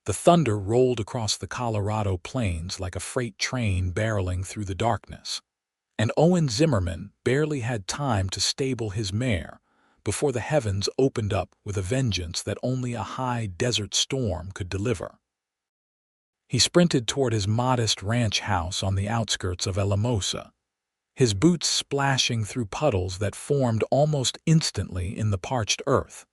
The thunder rolled across the Colorado plains like a freight train barreling through the darkness, and Owen Zimmerman barely had time to stable his mare before the heavens opened up with a vengeance that only a high desert storm could deliver. He sprinted toward his modest ranch house on the outskirts of Alamosa, his boots splashing through puddles that formed almost instantly in the parched earth,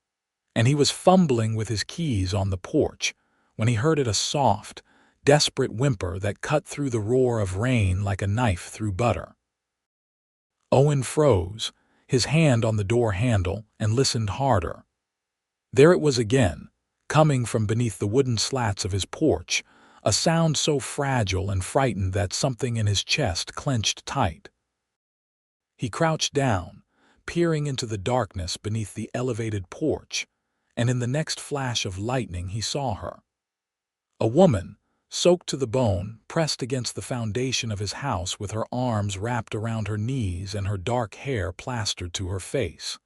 and he was fumbling with his keys on the porch when he heard a soft, desperate whimper that cut through the roar of rain like a knife through butter. Owen froze, his hand on the door handle, and listened harder. There it was again, coming from beneath the wooden slats of his porch, a sound so fragile and frightened that something in his chest clenched tight. He crouched down, peering into the darkness beneath the elevated porch, and in the next flash of lightning he saw her. A woman, soaked to the bone, pressed against the foundation of his house with her arms wrapped around her knees and her dark hair plastered to her face.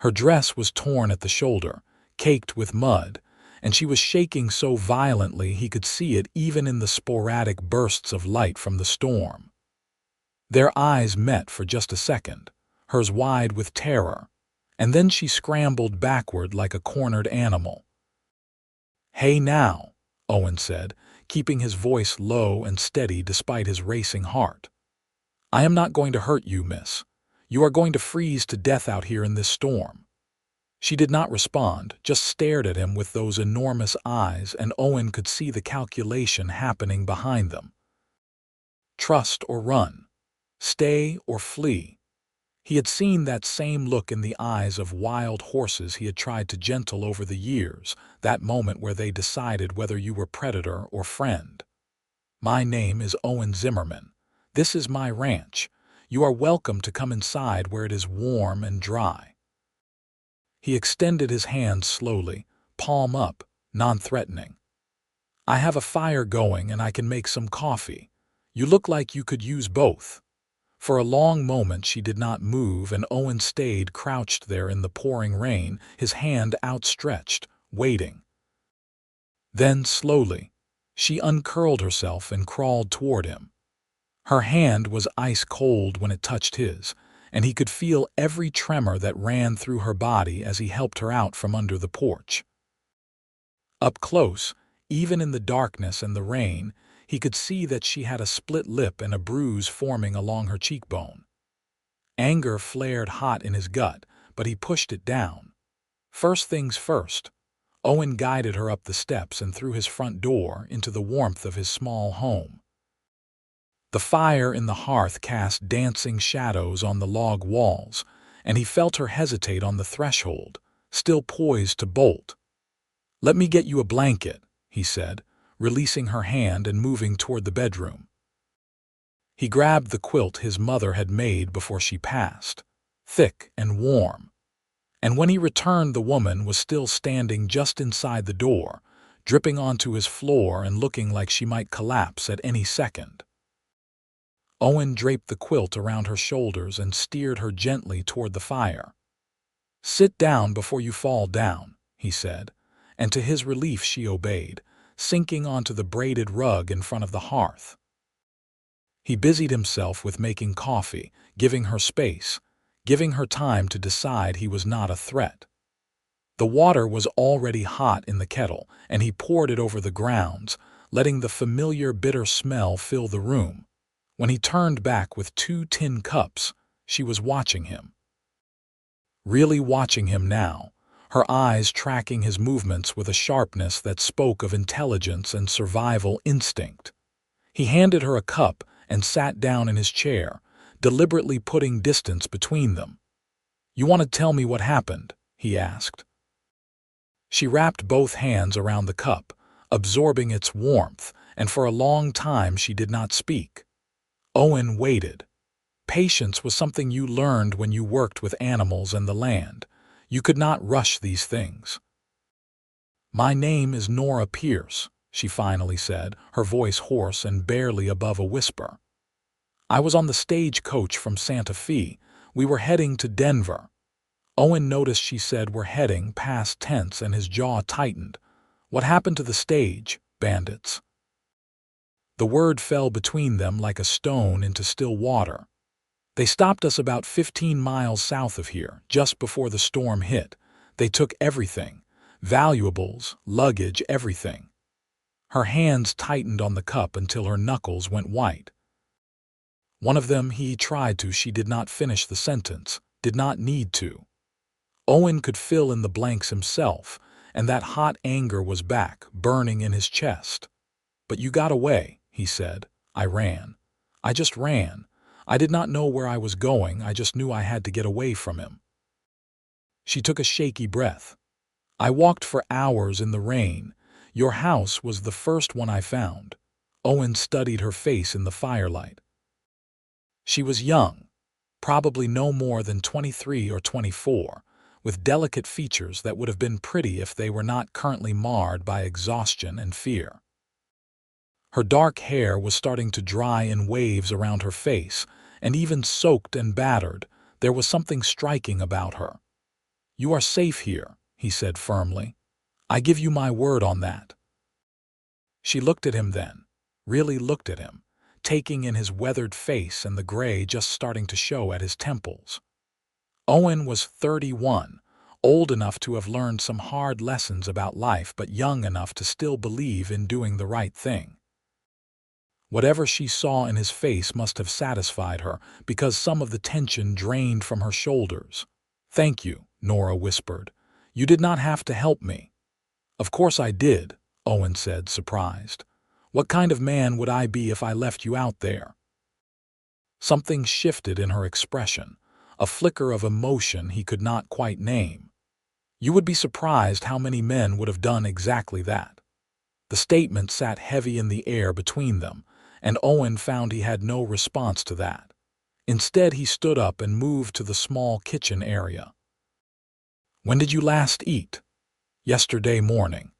Her dress was torn at the shoulder, caked with mud, and she was shaking so violently he could see it even in the sporadic bursts of light from the storm. Their eyes met for just a second, hers wide with terror, and then she scrambled backward like a cornered animal. "Hey now," Owen said, keeping his voice low and steady despite his racing heart. "I am not going to hurt you, miss. You are going to freeze to death out here in this storm." She did not respond, just stared at him with those enormous eyes, and Owen could see the calculation happening behind them. Trust or run. Stay or flee. He had seen that same look in the eyes of wild horses he had tried to gentle over the years, that moment where they decided whether you were predator or friend. "My name is Owen Zimmerman. This is my ranch. You are welcome to come inside where it is warm and dry." He extended his hand slowly, palm up, non-threatening. "I have a fire going and I can make some coffee. You look like you could use both." For a long moment she did not move, and Owen stayed crouched there in the pouring rain, his hand outstretched, waiting. Then, slowly, she uncurled herself and crawled toward him. Her hand was ice cold when it touched his, and he could feel every tremor that ran through her body as he helped her out from under the porch. Up close, even in the darkness and the rain, he could see that she had a split lip and a bruise forming along her cheekbone. Anger flared hot in his gut, but he pushed it down. First things first, Owen guided her up the steps and through his front door into the warmth of his small home. The fire in the hearth cast dancing shadows on the log walls, and he felt her hesitate on the threshold, still poised to bolt. "Let me get you a blanket," he said, releasing her hand and moving toward the bedroom. He grabbed the quilt his mother had made before she passed, thick and warm. And when he returned, the woman was still standing just inside the door, dripping onto his floor and looking like she might collapse at any second. Owen draped the quilt around her shoulders and steered her gently toward the fire. "Sit down before you fall down," he said, and to his relief she obeyed, sinking onto the braided rug in front of the hearth. He busied himself with making coffee, giving her space, giving her time to decide he was not a threat. The water was already hot in the kettle, and he poured it over the grounds, letting the familiar bitter smell fill the room. When he turned back with 2 tin cups, she was watching him. Really watching him now, her eyes tracking his movements with a sharpness that spoke of intelligence and survival instinct. He handed her a cup and sat down in his chair, deliberately putting distance between them. "You want to tell me what happened?" he asked. She wrapped both hands around the cup, absorbing its warmth, and for a long time she did not speak. Owen waited. Patience was something you learned when you worked with animals and the land. You could not rush these things. "My name is Nora Pierce," she finally said, her voice hoarse and barely above a whisper. "I was on the stagecoach from Santa Fe. We were heading to Denver." Owen noticed she said "we're heading" past tense, and his jaw tightened. What happened to the stage, bandits? The word fell between them like a stone into still water. They stopped us about 15 miles south of here, just before the storm hit. They took everything. Valuables, luggage, everything. Her hands tightened on the cup until her knuckles went white. One of them he tried to, she did not finish the sentence, did not need to. Owen could fill in the blanks himself, and that hot anger was back, burning in his chest. But you got away, he said. I ran. I just ran. I did not know where I was going, I just knew I had to get away from him. She took a shaky breath. I walked for hours in the rain. Your house was the first one I found. Owen studied her face in the firelight. She was young, probably no more than 23 or 24, with delicate features that would have been pretty if they were not currently marred by exhaustion and fear. Her dark hair was starting to dry in waves around her face, and even soaked and battered, there was something striking about her. You are safe here, he said firmly. I give you my word on that. She looked at him then, really looked at him, taking in his weathered face and the gray just starting to show at his temples. Owen was 31, old enough to have learned some hard lessons about life but young enough to still believe in doing the right thing. Whatever she saw in his face must have satisfied her, because some of the tension drained from her shoulders. Thank you, Nora whispered. You did not have to help me. Of course I did, Owen said, surprised. What kind of man would I be if I left you out there? Something shifted in her expression, a flicker of emotion he could not quite name. You would be surprised how many men would have done exactly that. The statement sat heavy in the air between them, and Owen found he had no response to that. Instead, he stood up and moved to the small kitchen area. When did you last eat? Yesterday morning.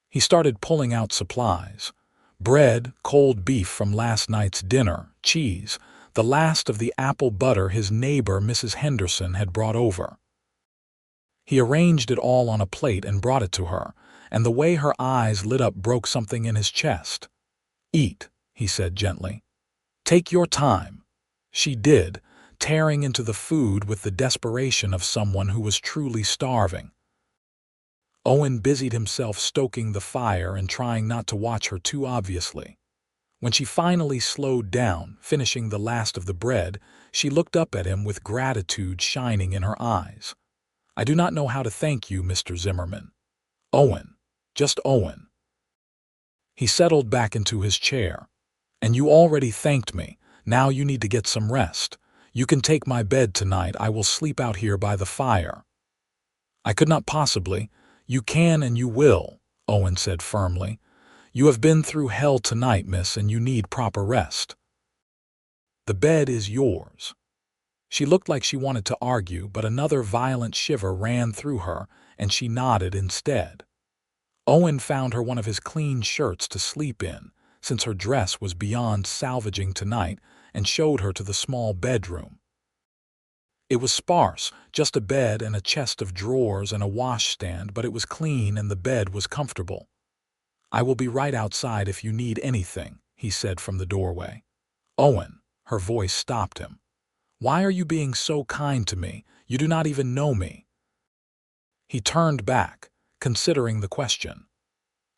He started pulling out supplies. Bread, cold beef from last night's dinner, cheese, the last of the apple butter his neighbor Mrs. Henderson had brought over. He arranged it all on a plate and brought it to her, and the way her eyes lit up broke something in his chest. Eat, he said gently. Take your time. She did, tearing into the food with the desperation of someone who was truly starving. Owen busied himself stoking the fire and trying not to watch her too obviously. When she finally slowed down, finishing the last of the bread, she looked up at him with gratitude shining in her eyes. I do not know how to thank you, Mr. Zimmerman. Owen. Just Owen. He settled back into his chair. And you already thanked me. Now you need to get some rest. You can take my bed tonight. I will sleep out here by the fire. I could not possibly. You can and you will, Owen said firmly. You have been through hell tonight, miss, and you need proper rest. The bed is yours. She looked like she wanted to argue, but another violent shiver ran through her, and she nodded instead. Owen found her one of his clean shirts to sleep in, since her dress was beyond salvaging tonight, and showed her to the small bedroom. It was sparse, just a bed and a chest of drawers and a washstand, but it was clean and the bed was comfortable. I will be right outside if you need anything, he said from the doorway. Owen, her voice stopped him. Why are you being so kind to me? You do not even know me. He turned back, considering the question.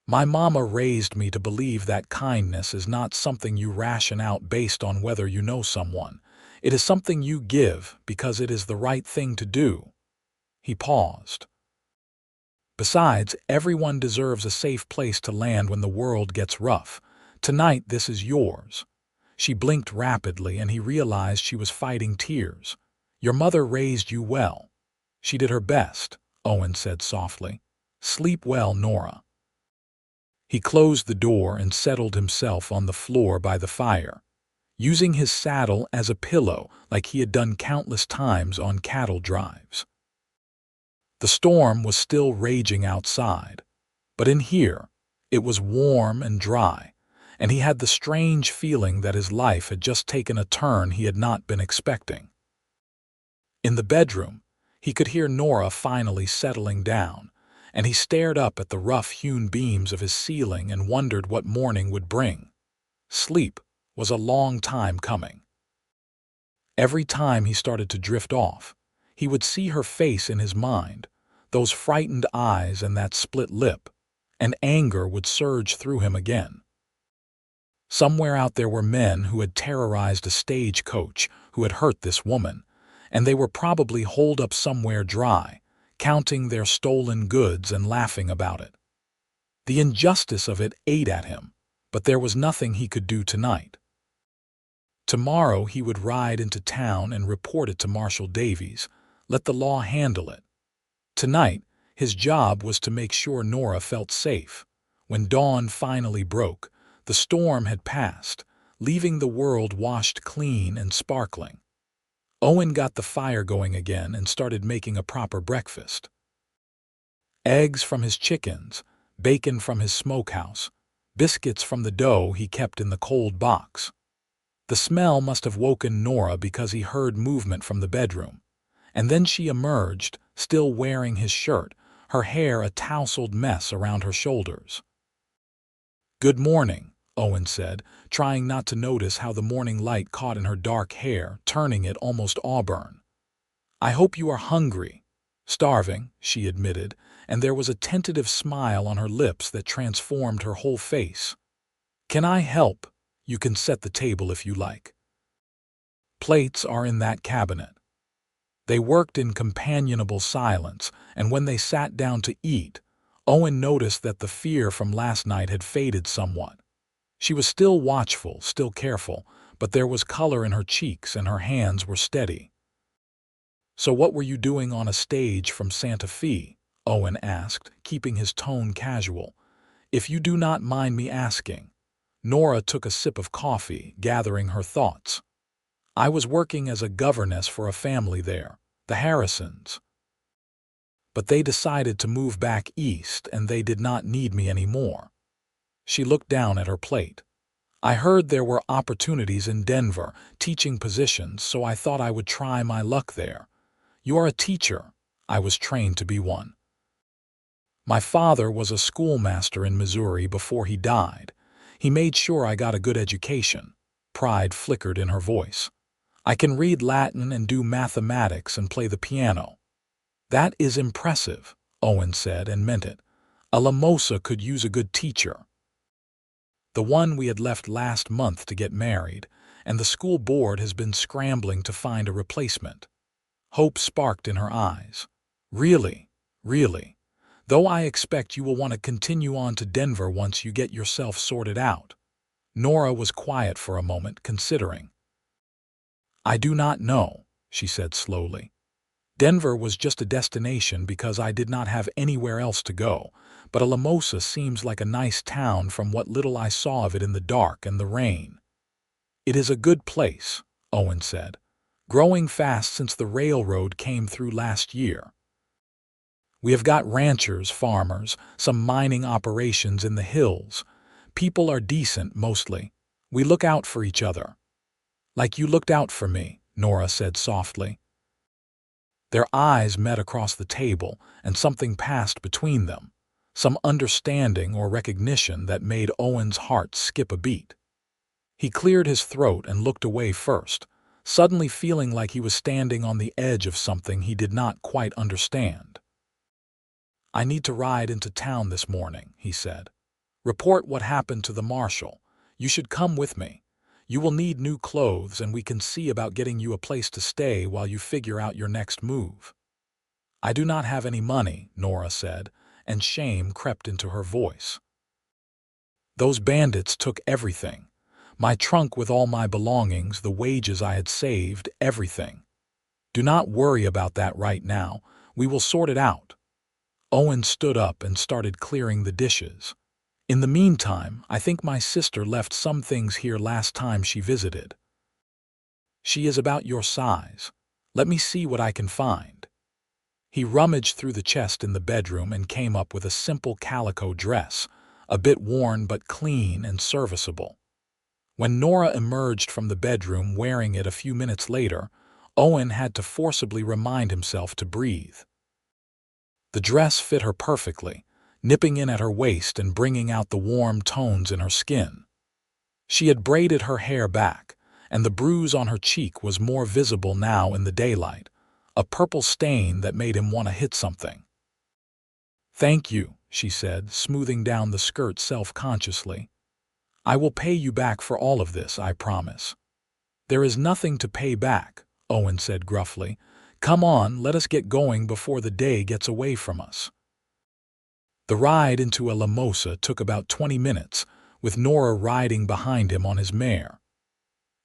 My mama raised me to believe that kindness is not something you ration out based on whether you know someone. It is something you give because it is the right thing to do. He paused. Besides, everyone deserves a safe place to land when the world gets rough. Tonight, this is yours. She blinked rapidly, and he realized she was fighting tears. Your mother raised you well. She did her best, Owen said softly. Sleep well, Nora. He closed the door and settled himself on the floor by the fire, using his saddle as a pillow like he had done countless times on cattle drives. The storm was still raging outside, but in here, it was warm and dry, and he had the strange feeling that his life had just taken a turn he had not been expecting. In the bedroom, he could hear Nora finally settling down, and he stared up at the rough-hewn beams of his ceiling and wondered what morning would bring. Sleep was a long time coming. Every time he started to drift off, he would see her face in his mind, those frightened eyes and that split lip, and anger would surge through him again. Somewhere out there were men who had terrorized a stagecoach, who had hurt this woman, and they were probably holed up somewhere dry, counting their stolen goods and laughing about it. The injustice of it ate at him, but there was nothing he could do tonight. Tomorrow he would ride into town and report it to Marshal Davies, let the law handle it. Tonight, his job was to make sure Nora felt safe. When dawn finally broke, the storm had passed, leaving the world washed clean and sparkling. Owen got the fire going again and started making a proper breakfast. Eggs from his chickens, bacon from his smokehouse, biscuits from the dough he kept in the cold box. The smell must have woken Nora because he heard movement from the bedroom, and then she emerged, still wearing his shirt, her hair a tousled mess around her shoulders. "Good morning," Owen said, trying not to notice how the morning light caught in her dark hair, turning it almost auburn. "I hope you are hungry." "Starving," she admitted, and there was a tentative smile on her lips that transformed her whole face. "Can I help? You can set the table if you like. Plates are in that cabinet." They worked in companionable silence, and when they sat down to eat, Owen noticed that the fear from last night had faded somewhat. She was still watchful, still careful, but there was color in her cheeks and her hands were steady. "So what were you doing on a stage from Santa Fe?" Owen asked, keeping his tone casual. "If you do not mind me asking." Nora took a sip of coffee, gathering her thoughts. "I was working as a governess for a family there, the Harrisons. But they decided to move back east and they did not need me anymore." She looked down at her plate. "I heard there were opportunities in Denver, teaching positions, so I thought I would try my luck there. You are a teacher. I was trained to be one. My father was a schoolmaster in Missouri before he died. He made sure I got a good education." Pride flickered in her voice. "I can read Latin and do mathematics and play the piano." "That is impressive," Owen said, and meant it. "A Lamosa could use a good teacher." "The one we had left last month to get married, and the school board has been scrambling to find a replacement." Hope sparked in her eyes. "Really? Really? Though I expect you will want to continue on to Denver once you get yourself sorted out." Nora was quiet for a moment, considering. "I do not know," she said slowly. "Denver was just a destination because I did not have anywhere else to go, but Alamosa seems like a nice town from what little I saw of it in the dark and the rain." "It is a good place," Owen said, "growing fast since the railroad came through last year. We have got ranchers, farmers, some mining operations in the hills. People are decent mostly. We look out for each other." "Like you looked out for me," Nora said softly. Their eyes met across the table, and something passed between them, some understanding or recognition that made Owen's heart skip a beat. He cleared his throat and looked away first, suddenly feeling like he was standing on the edge of something he did not quite understand. "I need to ride into town this morning," he said. "Report what happened to the marshal. You should come with me. You will need new clothes and we can see about getting you a place to stay while you figure out your next move." "I do not have any money," Nora said, and shame crept into her voice. "Those bandits took everything. My trunk with all my belongings, the wages I had saved, everything. Do not worry about that right now. We will sort it out." Owen stood up and started clearing the dishes. "In the meantime, I think my sister left some things here last time she visited. She is about your size. Let me see what I can find." He rummaged through the chest in the bedroom and came up with a simple calico dress, a bit worn but clean and serviceable. When Nora emerged from the bedroom wearing it a few minutes later, Owen had to forcibly remind himself to breathe. The dress fit her perfectly, nipping in at her waist and bringing out the warm tones in her skin. She had braided her hair back, and the bruise on her cheek was more visible now in the daylight, a purple stain that made him want to hit something. "Thank you," she said, smoothing down the skirt self-consciously. "I will pay you back for all of this, I promise." "There is nothing to pay back," Owen said gruffly. "Come on, let us get going before the day gets away from us." The ride into La Mosa took about 20 minutes, with Nora riding behind him on his mare.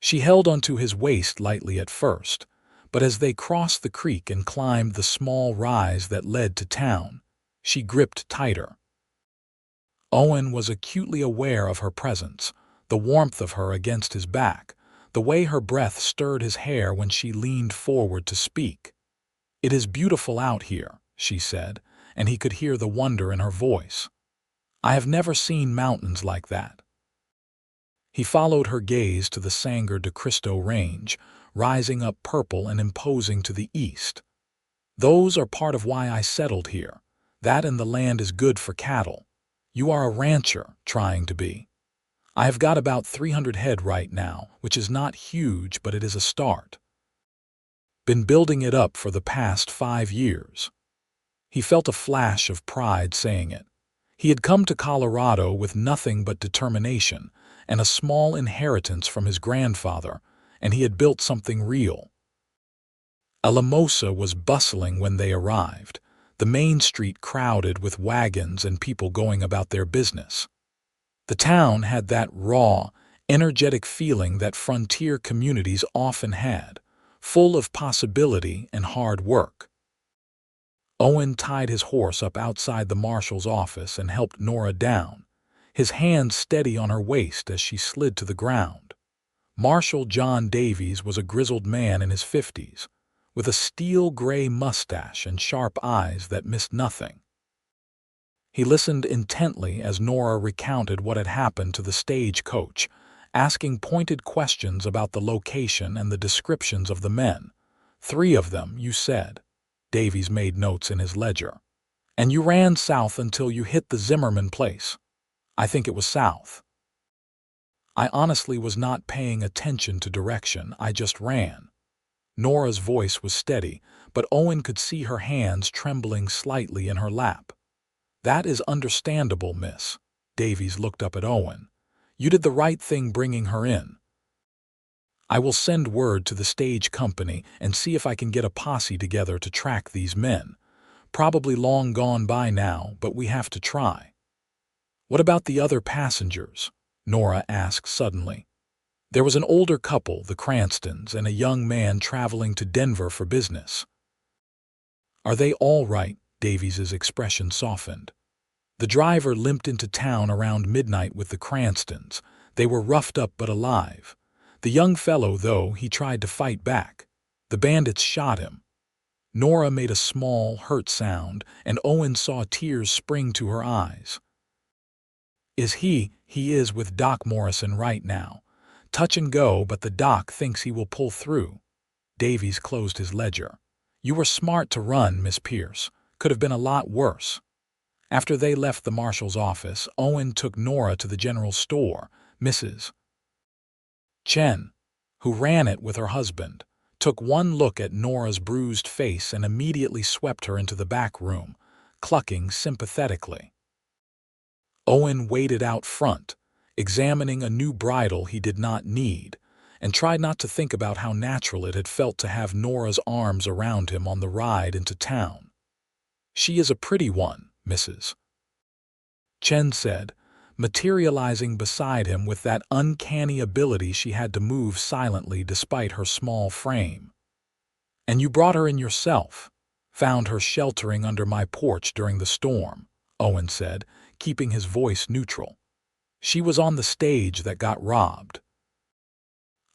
She held onto his waist lightly at first, but as they crossed the creek and climbed the small rise that led to town, she gripped tighter. Owen was acutely aware of her presence, the warmth of her against his back, the way her breath stirred his hair when she leaned forward to speak. "It is beautiful out here," she said, and he could hear the wonder in her voice. "I have never seen mountains like that." He followed her gaze to the Sangre de Cristo Range, rising up purple and imposing to the east. "Those are part of why I settled here. That and the land is good for cattle. You are a rancher, trying to be. I have got about 300 head right now, which is not huge, but it is a start. Been building it up for the past 5 years. He felt a flash of pride saying it. He had come to Colorado with nothing but determination and a small inheritance from his grandfather, and he had built something real. Alamosa was bustling when they arrived, the main street crowded with wagons and people going about their business. The town had that raw, energetic feeling that frontier communities often had, full of possibility and hard work. Owen tied his horse up outside the marshal's office and helped Nora down, his hand steady on her waist as she slid to the ground. Marshal John Davies was a grizzled man in his 50s, with a steel-gray mustache and sharp eyes that missed nothing. He listened intently as Nora recounted what had happened to the stagecoach, asking pointed questions about the location and the descriptions of the men. "3 of them, you said." Davies made notes in his ledger. "And you ran south until you hit the Zimmerman place." "I think it was south." "I honestly was not paying attention to direction, I just ran." Nora's voice was steady, but Owen could see her hands trembling slightly in her lap. "That is understandable, miss." Davies looked up at Owen. "You did the right thing bringing her in. I will send word to the stage company and see if I can get a posse together to track these men. Probably long gone by now, but we have to try." "What about the other passengers?" Nora asked suddenly. "There was an older couple, the Cranstons, and a young man traveling to Denver for business." "Are they all right?" Davies's expression softened. "The driver limped into town around midnight with the Cranstons. They were roughed up but alive. The young fellow, though, he tried to fight back. The bandits shot him." Nora made a small, hurt sound, and Owen saw tears spring to her eyes. He is with Doc Morrison right now. Touch and go, but the doc thinks he will pull through." Davies closed his ledger. "You were smart to run, Miss Pierce. Could have been a lot worse." After they left the marshal's office, Owen took Nora to the general store. Mrs. Chen, who ran it with her husband, took one look at Nora's bruised face and immediately swept her into the back room, clucking sympathetically. Owen waited out front, examining a new bridle he did not need, and tried not to think about how natural it had felt to have Nora's arms around him on the ride into town. "She is a pretty one, Mrs. Chen said, materializing beside him with that uncanny ability she had to move silently despite her small frame. "And you brought her in yourself. Found her sheltering under my porch during the storm," Owen said, keeping his voice neutral. "She was on the stage that got robbed."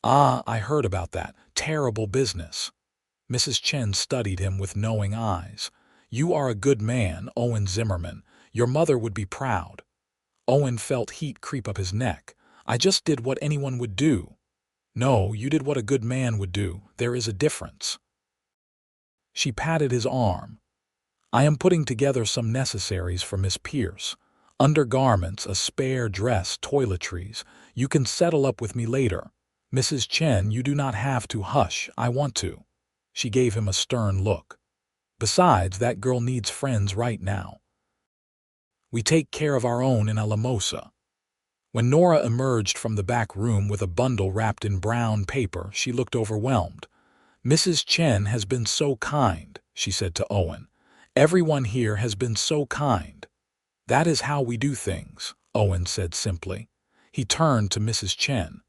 "Ah, I heard about that. Terrible business." Mrs. Chen studied him with knowing eyes. "You are a good man, Owen Zimmerman. Your mother would be proud." Owen felt heat creep up his neck. "I just did what anyone would do." "No, you did what a good man would do. There is a difference." She patted his arm. I am putting together some necessaries for Miss Pierce. Undergarments, a spare dress, toiletries. You can settle up with me later. Mrs. Chen, you do not have to. Hush, I want to." She gave him a stern look. "Besides, that girl needs friends right now. We take care of our own in Alamosa." When Nora emerged from the back room with a bundle wrapped in brown paper, she looked overwhelmed. "Mrs. Chen has been so kind," she said to Owen. "Everyone here has been so kind." "That is how we do things," Owen said simply. He turned to Mrs. Chen.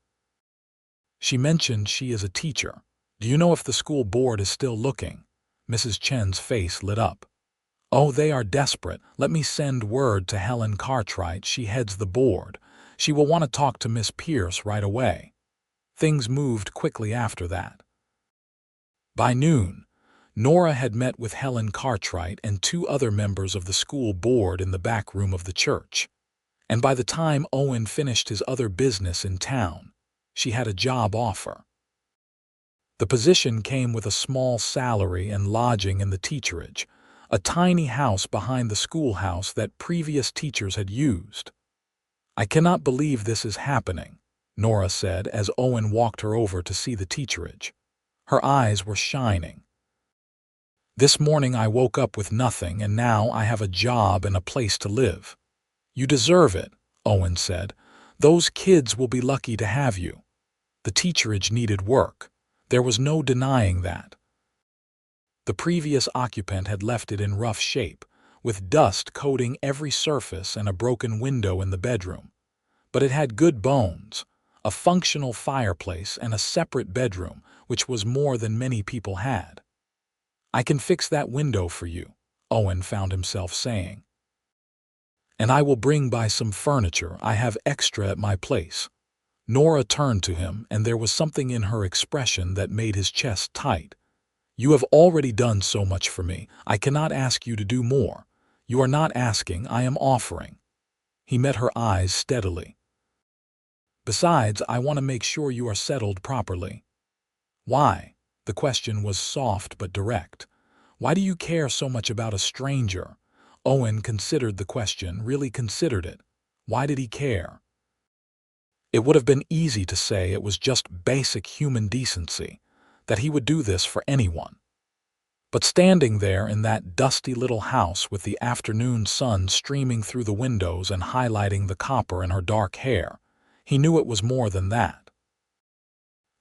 "She mentioned she is a teacher. Do you know if the school board is still looking?" Mrs. Chen's face lit up. "Oh, they are desperate. Let me send word to Helen Cartwright. She heads the board. She will want to talk to Miss Pierce right away." Things moved quickly after that. By noon, Nora had met with Helen Cartwright and 2 other members of the school board in the back room of the church. And by the time Owen finished his other business in town, she had a job offer. The position came with a small salary and lodging in the teacherage, a tiny house behind the schoolhouse that previous teachers had used. "I cannot believe this is happening," Nora said as Owen walked her over to see the teacherage. Her eyes were shining. "This morning I woke up with nothing, and now I have a job and a place to live." "You deserve it," Owen said. "Those kids will be lucky to have you." The teacherage needed work. There was no denying that. The previous occupant had left it in rough shape, with dust coating every surface and a broken window in the bedroom. But it had good bones, a functional fireplace and a separate bedroom, which was more than many people had. "I can fix that window for you," Owen found himself saying. "And I will bring by some furniture I have extra at my place." Nora turned to him, and there was something in her expression that made his chest tight. "You have already done so much for me. I cannot ask you to do more. You are not asking, I am offering." He met her eyes steadily. "Besides, I want to make sure you are settled properly." "Why?" The question was soft but direct. "Why do you care so much about a stranger?" Owen considered the question, really considered it. Why did he care? It would have been easy to say it was just basic human decency, that he would do this for anyone. But standing there in that dusty little house with the afternoon sun streaming through the windows and highlighting the copper in her dark hair, he knew it was more than that.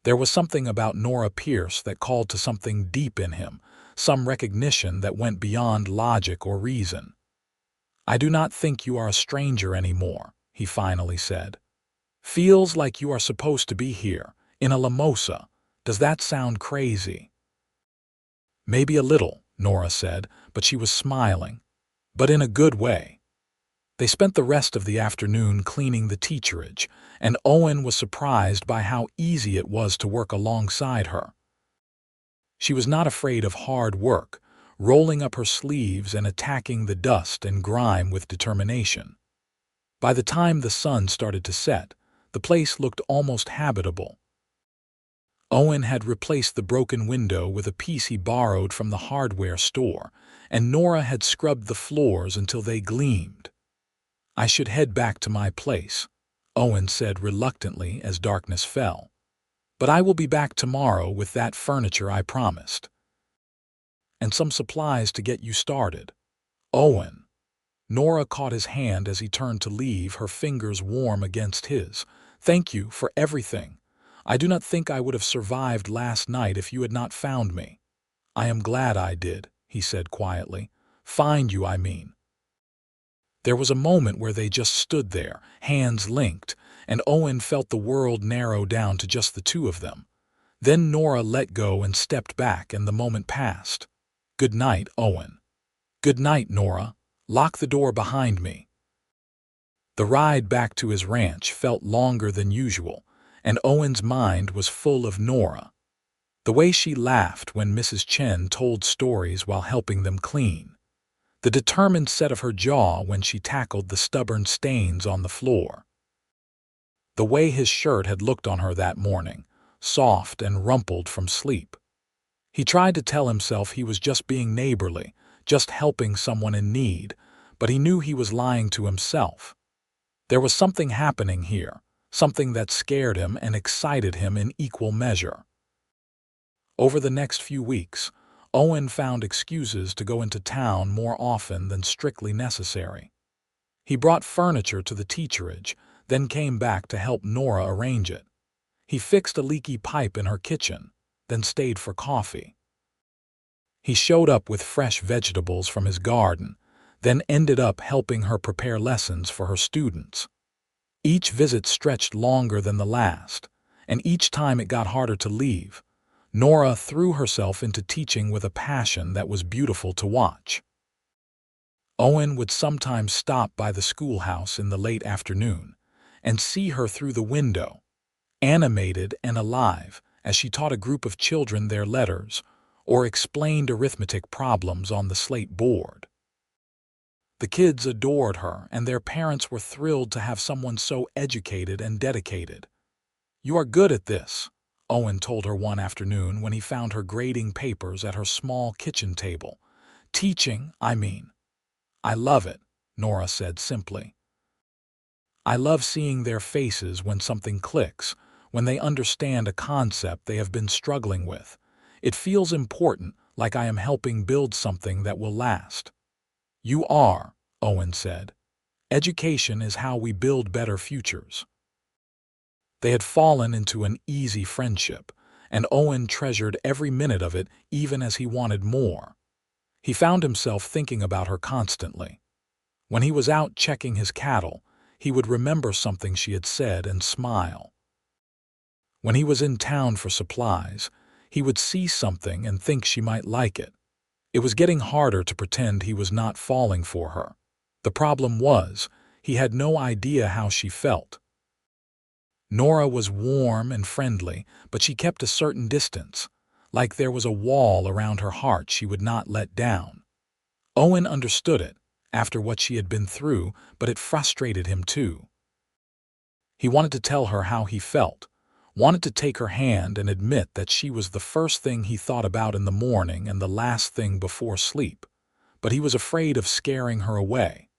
There was something about Nora Pierce that called to something deep in him, some recognition that went beyond logic or reason. "I do not think you are a stranger anymore," he finally said. "Feels like you are supposed to be here, in Alamosa. Does that sound crazy?" "Maybe a little," Nora said, but she was smiling. "But in a good way." They spent the rest of the afternoon cleaning the teacherage, and Owen was surprised by how easy it was to work alongside her. She was not afraid of hard work, rolling up her sleeves and attacking the dust and grime with determination. By the time the sun started to set, the place looked almost habitable. Owen had replaced the broken window with a piece he borrowed from the hardware store, and Nora had scrubbed the floors until they gleamed. "I should head back to my place," Owen said reluctantly as darkness fell. "But I will be back tomorrow with that furniture I promised. And some supplies to get you started." "Owen." Nora caught his hand as he turned to leave, her fingers warm against his. "Thank you for everything. I do not think I would have survived last night if you had not found me." "I am glad I did," he said quietly. "Find you, I mean." There was a moment where they just stood there, hands linked, and Owen felt the world narrow down to just the two of them. Then Nora let go and stepped back, and the moment passed. "Good night, Owen." "Good night, Nora. Lock the door behind me." The ride back to his ranch felt longer than usual, and Owen's mind was full of Nora. The way she laughed when Mrs. Chen told stories while helping them clean. The determined set of her jaw when she tackled the stubborn stains on the floor. The way his shirt had looked on her that morning, soft and rumpled from sleep. He tried to tell himself he was just being neighborly, just helping someone in need, but he knew he was lying to himself. There was something happening here, something that scared him and excited him in equal measure. Over the next few weeks, Owen found excuses to go into town more often than strictly necessary. He brought furniture to the teacherage, then came back to help Nora arrange it. He fixed a leaky pipe in her kitchen, then stayed for coffee. He showed up with fresh vegetables from his garden, then ended up helping her prepare lessons for her students. Each visit stretched longer than the last, and each time it got harder to leave, Nora threw herself into teaching with a passion that was beautiful to watch. Owen would sometimes stop by the schoolhouse in the late afternoon and see her through the window, animated and alive, as she taught a group of children their letters or explained arithmetic problems on the slate board. The kids adored her, and their parents were thrilled to have someone so educated and dedicated. "You are good at this," Owen told her one afternoon when he found her grading papers at her small kitchen table. "Teaching, I mean." "I love it," Nora said simply. "I love seeing their faces when something clicks, when they understand a concept they have been struggling with. It feels important, like I am helping build something that will last." "You are," Owen said. "Education is how we build better futures." They had fallen into an easy friendship, and Owen treasured every minute of it even as he wanted more. He found himself thinking about her constantly. When he was out checking his cattle, he would remember something she had said and smile. When he was in town for supplies, he would see something and think she might like it. It was getting harder to pretend he was not falling for her. The problem was, he had no idea how she felt. Nora was warm and friendly, but she kept a certain distance, like there was a wall around her heart she would not let down. Owen understood it, after what she had been through, but it frustrated him too. He wanted to tell her how he felt, wanted to take her hand and admit that she was the first thing he thought about in the morning and the last thing before sleep, but he was afraid of scaring her away.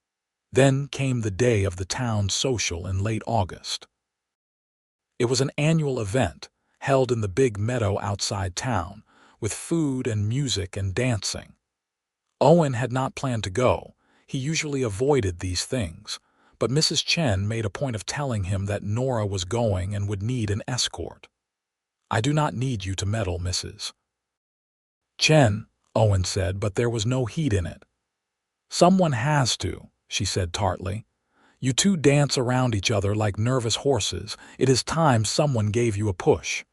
Then came the day of the town social in late August. It was an annual event, held in the big meadow outside town, with food and music and dancing. Owen had not planned to go. He usually avoided these things, but Mrs. Chen made a point of telling him that Nora was going and would need an escort. "I do not need you to meddle, Mrs. Chen," Owen said, but there was no heat in it. "Someone has to," she said tartly. "You two dance around each other like nervous horses. It is time someone gave you a push."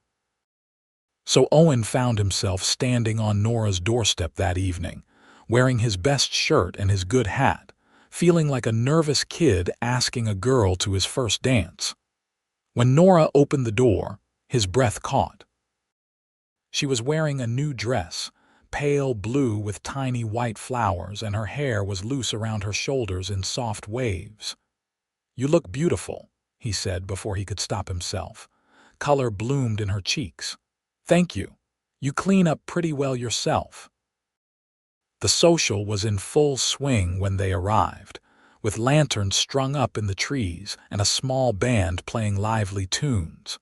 So Owen found himself standing on Nora's doorstep that evening, wearing his best shirt and his good hat, feeling like a nervous kid asking a girl to his first dance. When Nora opened the door, his breath caught. She was wearing a new dress, pale blue with tiny white flowers, and her hair was loose around her shoulders in soft waves. "You look beautiful," he said before he could stop himself. Color bloomed in her cheeks. "Thank you. You clean up pretty well yourself." The social was in full swing when they arrived, with lanterns strung up in the trees and a small band playing lively tunes.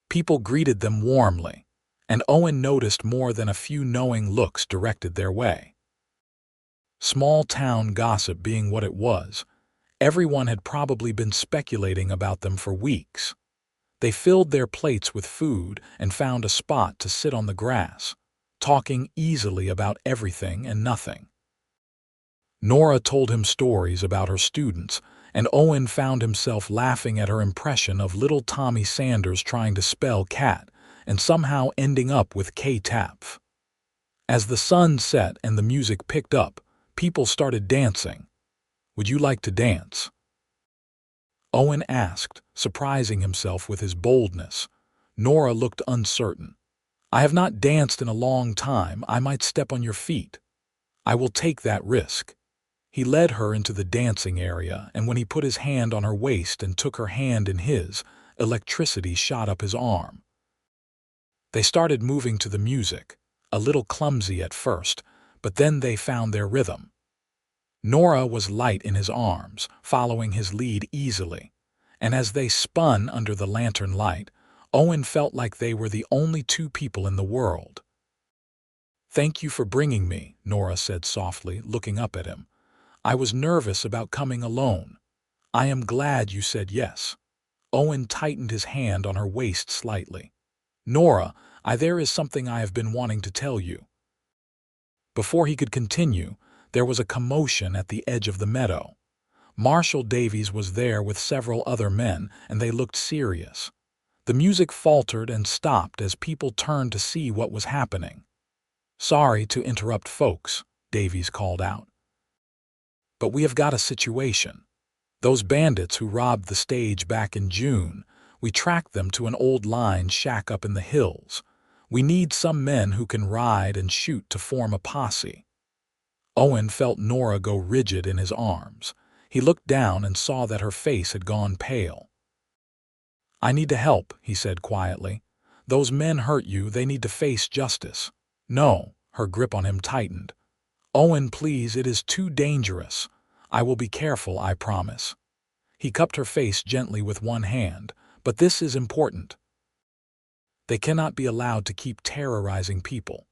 People greeted them warmly, and Owen noticed more than a few knowing looks directed their way. Small town gossip being what it was, everyone had probably been speculating about them for weeks. They filled their plates with food and found a spot to sit on the grass, talking easily about everything and nothing. Nora told him stories about her students, and Owen found himself laughing at her impression of little Tommy Sanders trying to spell cat and somehow ending up with K-Tapf. As the sun set and the music picked up, people started dancing. "Would you like to dance?" Owen asked, surprising himself with his boldness. Nora looked uncertain. "I have not danced in a long time. I might step on your feet." "I will take that risk." He led her into the dancing area, and when he put his hand on her waist and took her hand in his, electricity shot up his arm. They started moving to the music, a little clumsy at first, but then they found their rhythm. Nora was light in his arms, following his lead easily, and as they spun under the lantern light, Owen felt like they were the only two people in the world. "Thank you for bringing me," Nora said softly, looking up at him. "I was nervous about coming alone. I am glad you said yes." Owen tightened his hand on her waist slightly. "Nora, there is something I have been wanting to tell you." Before he could continue, there was a commotion at the edge of the meadow. Marshal Davies was there with several other men, and they looked serious. The music faltered and stopped as people turned to see what was happening. "Sorry to interrupt folks," Davies called out, "but we have got a situation. Those bandits who robbed the stage back in June, we tracked them to an old line shack up in the hills. We need some men who can ride and shoot to form a posse." Owen felt Nora go rigid in his arms. He looked down and saw that her face had gone pale. "I need to help," he said quietly. "Those men hurt you, they need to face justice." "No," her grip on him tightened. "Owen, please, it is too dangerous. I will be careful, I promise." He cupped her face gently with one hand. "But this is important. They cannot be allowed to keep terrorizing people."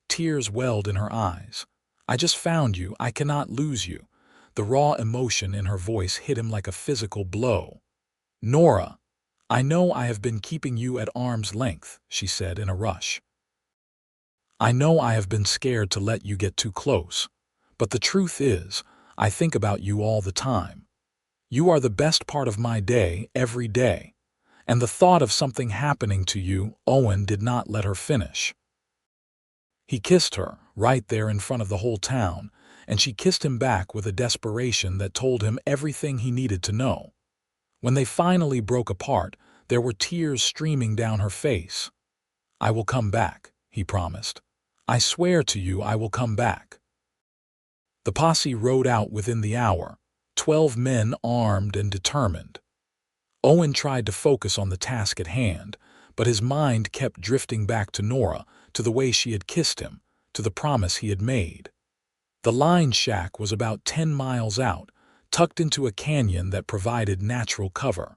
Tears welled in her eyes. "I just found you. I cannot lose you." The raw emotion in her voice hit him like a physical blow. "Nora, I know I have been keeping you at arm's length," she said in a rush. "I know I have been scared to let you get too close. But the truth is, I think about you all the time. You are the best part of my day, every day. And the thought of something happening to you," Owen did not let her finish. He kissed her, right there in front of the whole town, and she kissed him back with a desperation that told him everything he needed to know. When they finally broke apart, there were tears streaming down her face. "I will come back," he promised. "I swear to you I will come back." The posse rode out within the hour, 12 men armed and determined. Owen tried to focus on the task at hand, but his mind kept drifting back to Nora, to the way she had kissed him, to the promise he had made. The line shack was about 10 miles out, tucked into a canyon that provided natural cover.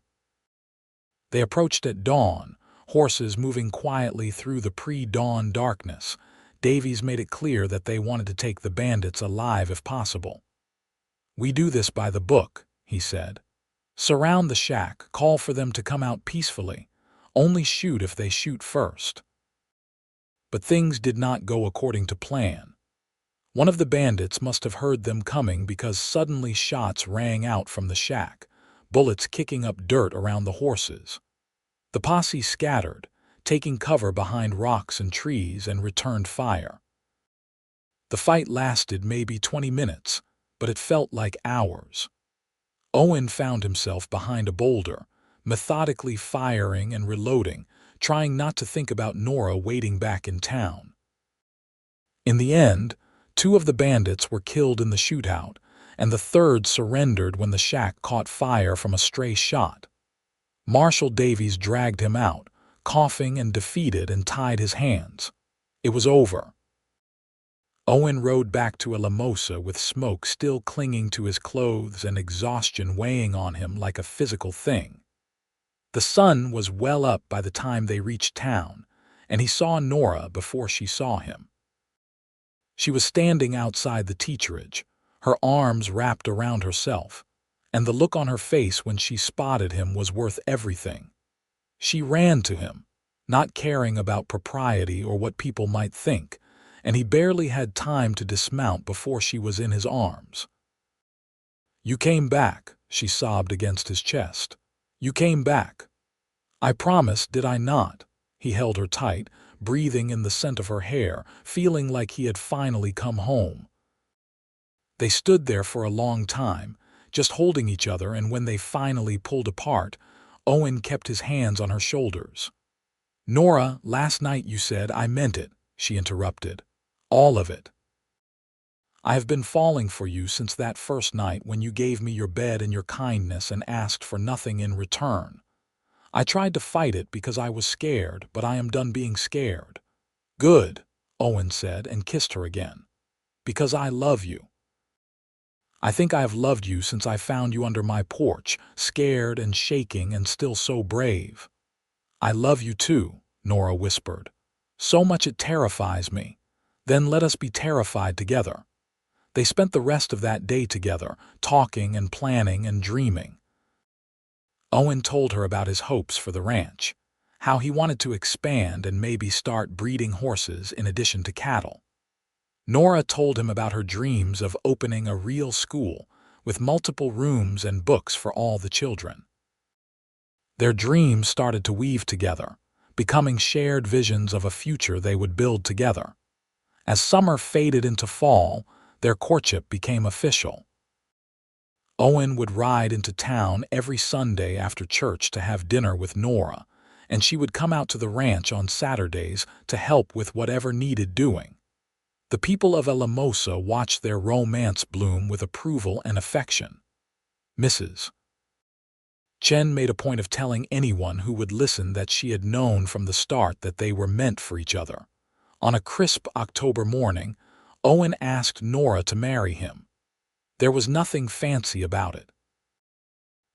They approached at dawn, horses moving quietly through the pre-dawn darkness. Davies made it clear that they wanted to take the bandits alive if possible. "We do this by the book," he said. "Surround the shack, call for them to come out peacefully. Only shoot if they shoot first." But things did not go according to plan. One of the bandits must have heard them coming because suddenly shots rang out from the shack, bullets kicking up dirt around the horses. The posse scattered, taking cover behind rocks and trees, and returned fire. The fight lasted maybe 20 minutes, but it felt like hours. Owen found himself behind a boulder, methodically firing and reloading, trying not to think about Nora waiting back in town. In the end, 2 of the bandits were killed in the shootout, and the third surrendered when the shack caught fire from a stray shot. Marshal Davies dragged him out, coughing and defeated, and tied his hands. It was over. Owen rode back to Alamosa with smoke still clinging to his clothes and exhaustion weighing on him like a physical thing. The sun was well up by the time they reached town, and he saw Nora before she saw him. She was standing outside the teacherage, her arms wrapped around herself, and the look on her face when she spotted him was worth everything. She ran to him, not caring about propriety or what people might think, and he barely had time to dismount before she was in his arms. "You came back," she sobbed against his chest. "You came back." "I promised, did I not?" He held her tight, breathing in the scent of her hair, feeling like he had finally come home. They stood there for a long time, just holding each other, and when they finally pulled apart, Owen kept his hands on her shoulders. "Nora, last night you said I meant it," she interrupted. "All of it. I have been falling for you since that first night when you gave me your bed and your kindness and asked for nothing in return. I tried to fight it because I was scared, but I am done being scared." "Good," Owen said and kissed her again. Because I love you. I think I have loved you since I found you under my porch, scared and shaking and still so brave. I love you too, Nora whispered. So much it terrifies me. Then let us be terrified together. They spent the rest of that day together, talking and planning and dreaming. Owen told her about his hopes for the ranch, how he wanted to expand and maybe start breeding horses in addition to cattle. Nora told him about her dreams of opening a real school with multiple rooms and books for all the children. Their dreams started to weave together, becoming shared visions of a future they would build together. As summer faded into fall, their courtship became official. Owen would ride into town every Sunday after church to have dinner with Nora, and she would come out to the ranch on Saturdays to help with whatever needed doing. The people of Alamosa watched their romance bloom with approval and affection. Mrs. Chen made a point of telling anyone who would listen that she had known from the start that they were meant for each other. On a crisp October morning, Owen asked Nora to marry him. There was nothing fancy about it.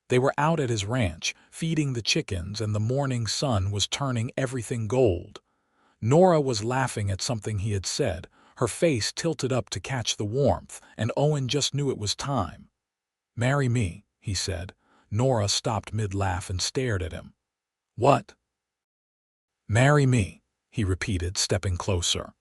They were out at his ranch, feeding the chickens, and the morning sun was turning everything gold. Nora was laughing at something he had said, her face tilted up to catch the warmth, and Owen just knew it was time. "Marry me," he said. Nora stopped mid-laugh and stared at him. "What?" "Marry me," he repeated, stepping closer.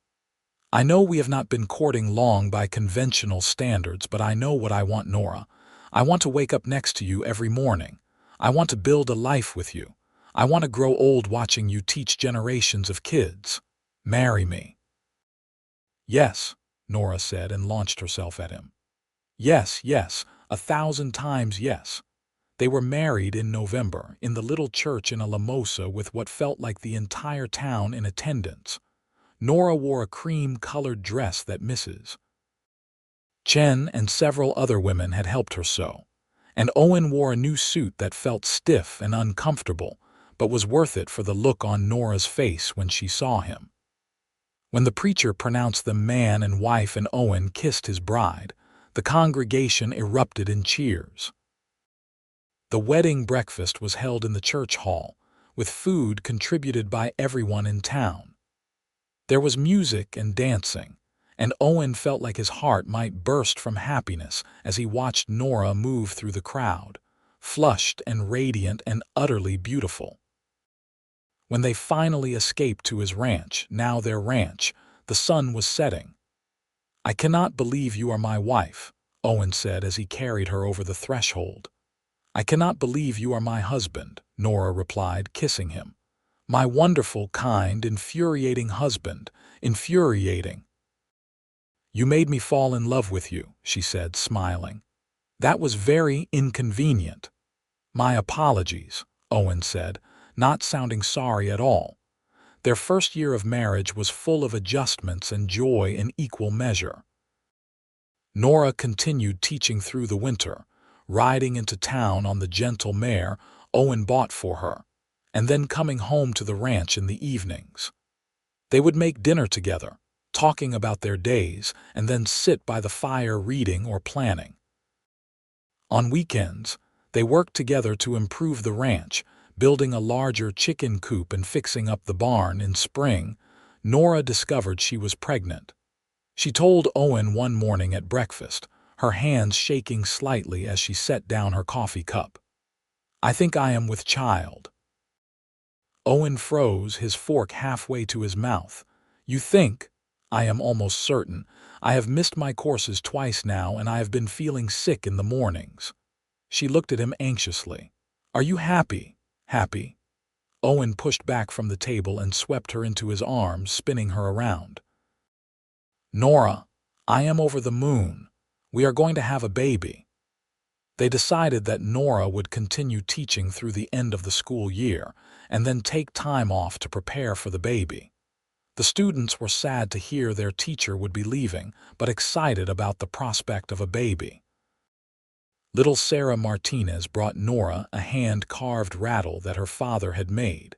"I know we have not been courting long by conventional standards, but I know what I want, Nora. I want to wake up next to you every morning. I want to build a life with you. I want to grow old watching you teach generations of kids. Marry me." "Yes," Nora said and launched herself at him. "Yes, yes, 1,000 times yes." They were married in November in the little church in Alamosa with what felt like the entire town in attendance. Nora wore a cream-colored dress that Mrs. Chen and several other women had helped her sew, and Owen wore a new suit that felt stiff and uncomfortable, but was worth it for the look on Nora's face when she saw him. When the preacher pronounced them man and wife and Owen kissed his bride, the congregation erupted in cheers. The wedding breakfast was held in the church hall, with food contributed by everyone in town. There was music and dancing, and Owen felt like his heart might burst from happiness as he watched Nora move through the crowd, flushed and radiant and utterly beautiful. When they finally escaped to his ranch, now their ranch, the sun was setting. "I cannot believe you are my wife," Owen said as he carried her over the threshold. "I cannot believe you are my husband," Nora replied, kissing him. "My wonderful, kind, infuriating husband, infuriating." "You made me fall in love with you," she said, smiling. "That was very inconvenient." "My apologies," Owen said, not sounding sorry at all. Their first year of marriage was full of adjustments and joy in equal measure. Nora continued teaching through the winter, riding into town on the gentle mare Owen bought for her, and then coming home to the ranch in the evenings. They would make dinner together, talking about their days, and then sit by the fire reading or planning. On weekends, they worked together to improve the ranch, building a larger chicken coop and fixing up the barn. In spring, Nora discovered she was pregnant. She told Owen one morning at breakfast, her hands shaking slightly as she set down her coffee cup. "I think I am with child." Owen froze, his fork halfway to his mouth. "You think?" "I am almost certain. I have missed my courses twice now, and I have been feeling sick in the mornings." She looked at him anxiously. "Are you happy?" "Happy?" Owen pushed back from the table and swept her into his arms, spinning her around. "Nora, I am over the moon. We are going to have a baby." They decided that Nora would continue teaching through the end of the school year and then take time off to prepare for the baby. The students were sad to hear their teacher would be leaving, but excited about the prospect of a baby. Little Sarah Martinez brought Nora a hand-carved rattle that her father had made,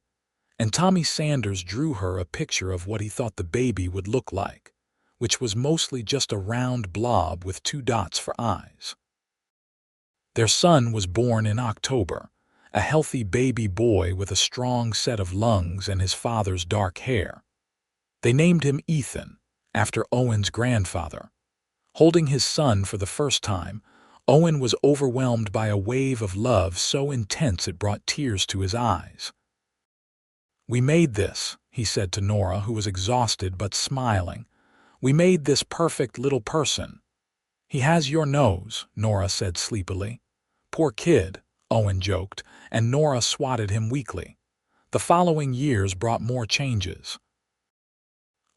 and Tommy Sanders drew her a picture of what he thought the baby would look like. which was mostly just a round blob with 2 dots for eyes. Their son was born in October, a healthy baby boy with a strong set of lungs and his father's dark hair. They named him Ethan, after Owen's grandfather. Holding his son for the first time, Owen was overwhelmed by a wave of love so intense it brought tears to his eyes. "We made this," he said to Nora, who was exhausted but smiling. "We made this perfect little person." "He has your nose," Nora said sleepily. "Poor kid," Owen joked, and Nora swatted him weakly. The following years brought more changes.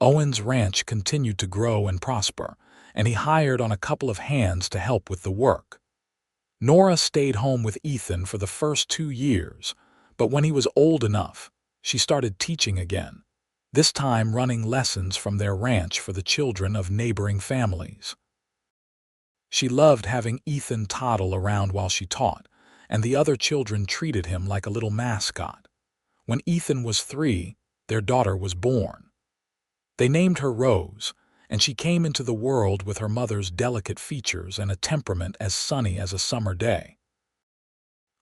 Owen's ranch continued to grow and prosper, and he hired on a couple of hands to help with the work. Nora stayed home with Ethan for the first 2 years, but when he was old enough, she started teaching again, this time running lessons from their ranch for the children of neighboring families. She loved having Ethan toddle around while she taught, and the other children treated him like a little mascot. When Ethan was 3, their daughter was born. They named her Rose, and she came into the world with her mother's delicate features and a temperament as sunny as a summer day.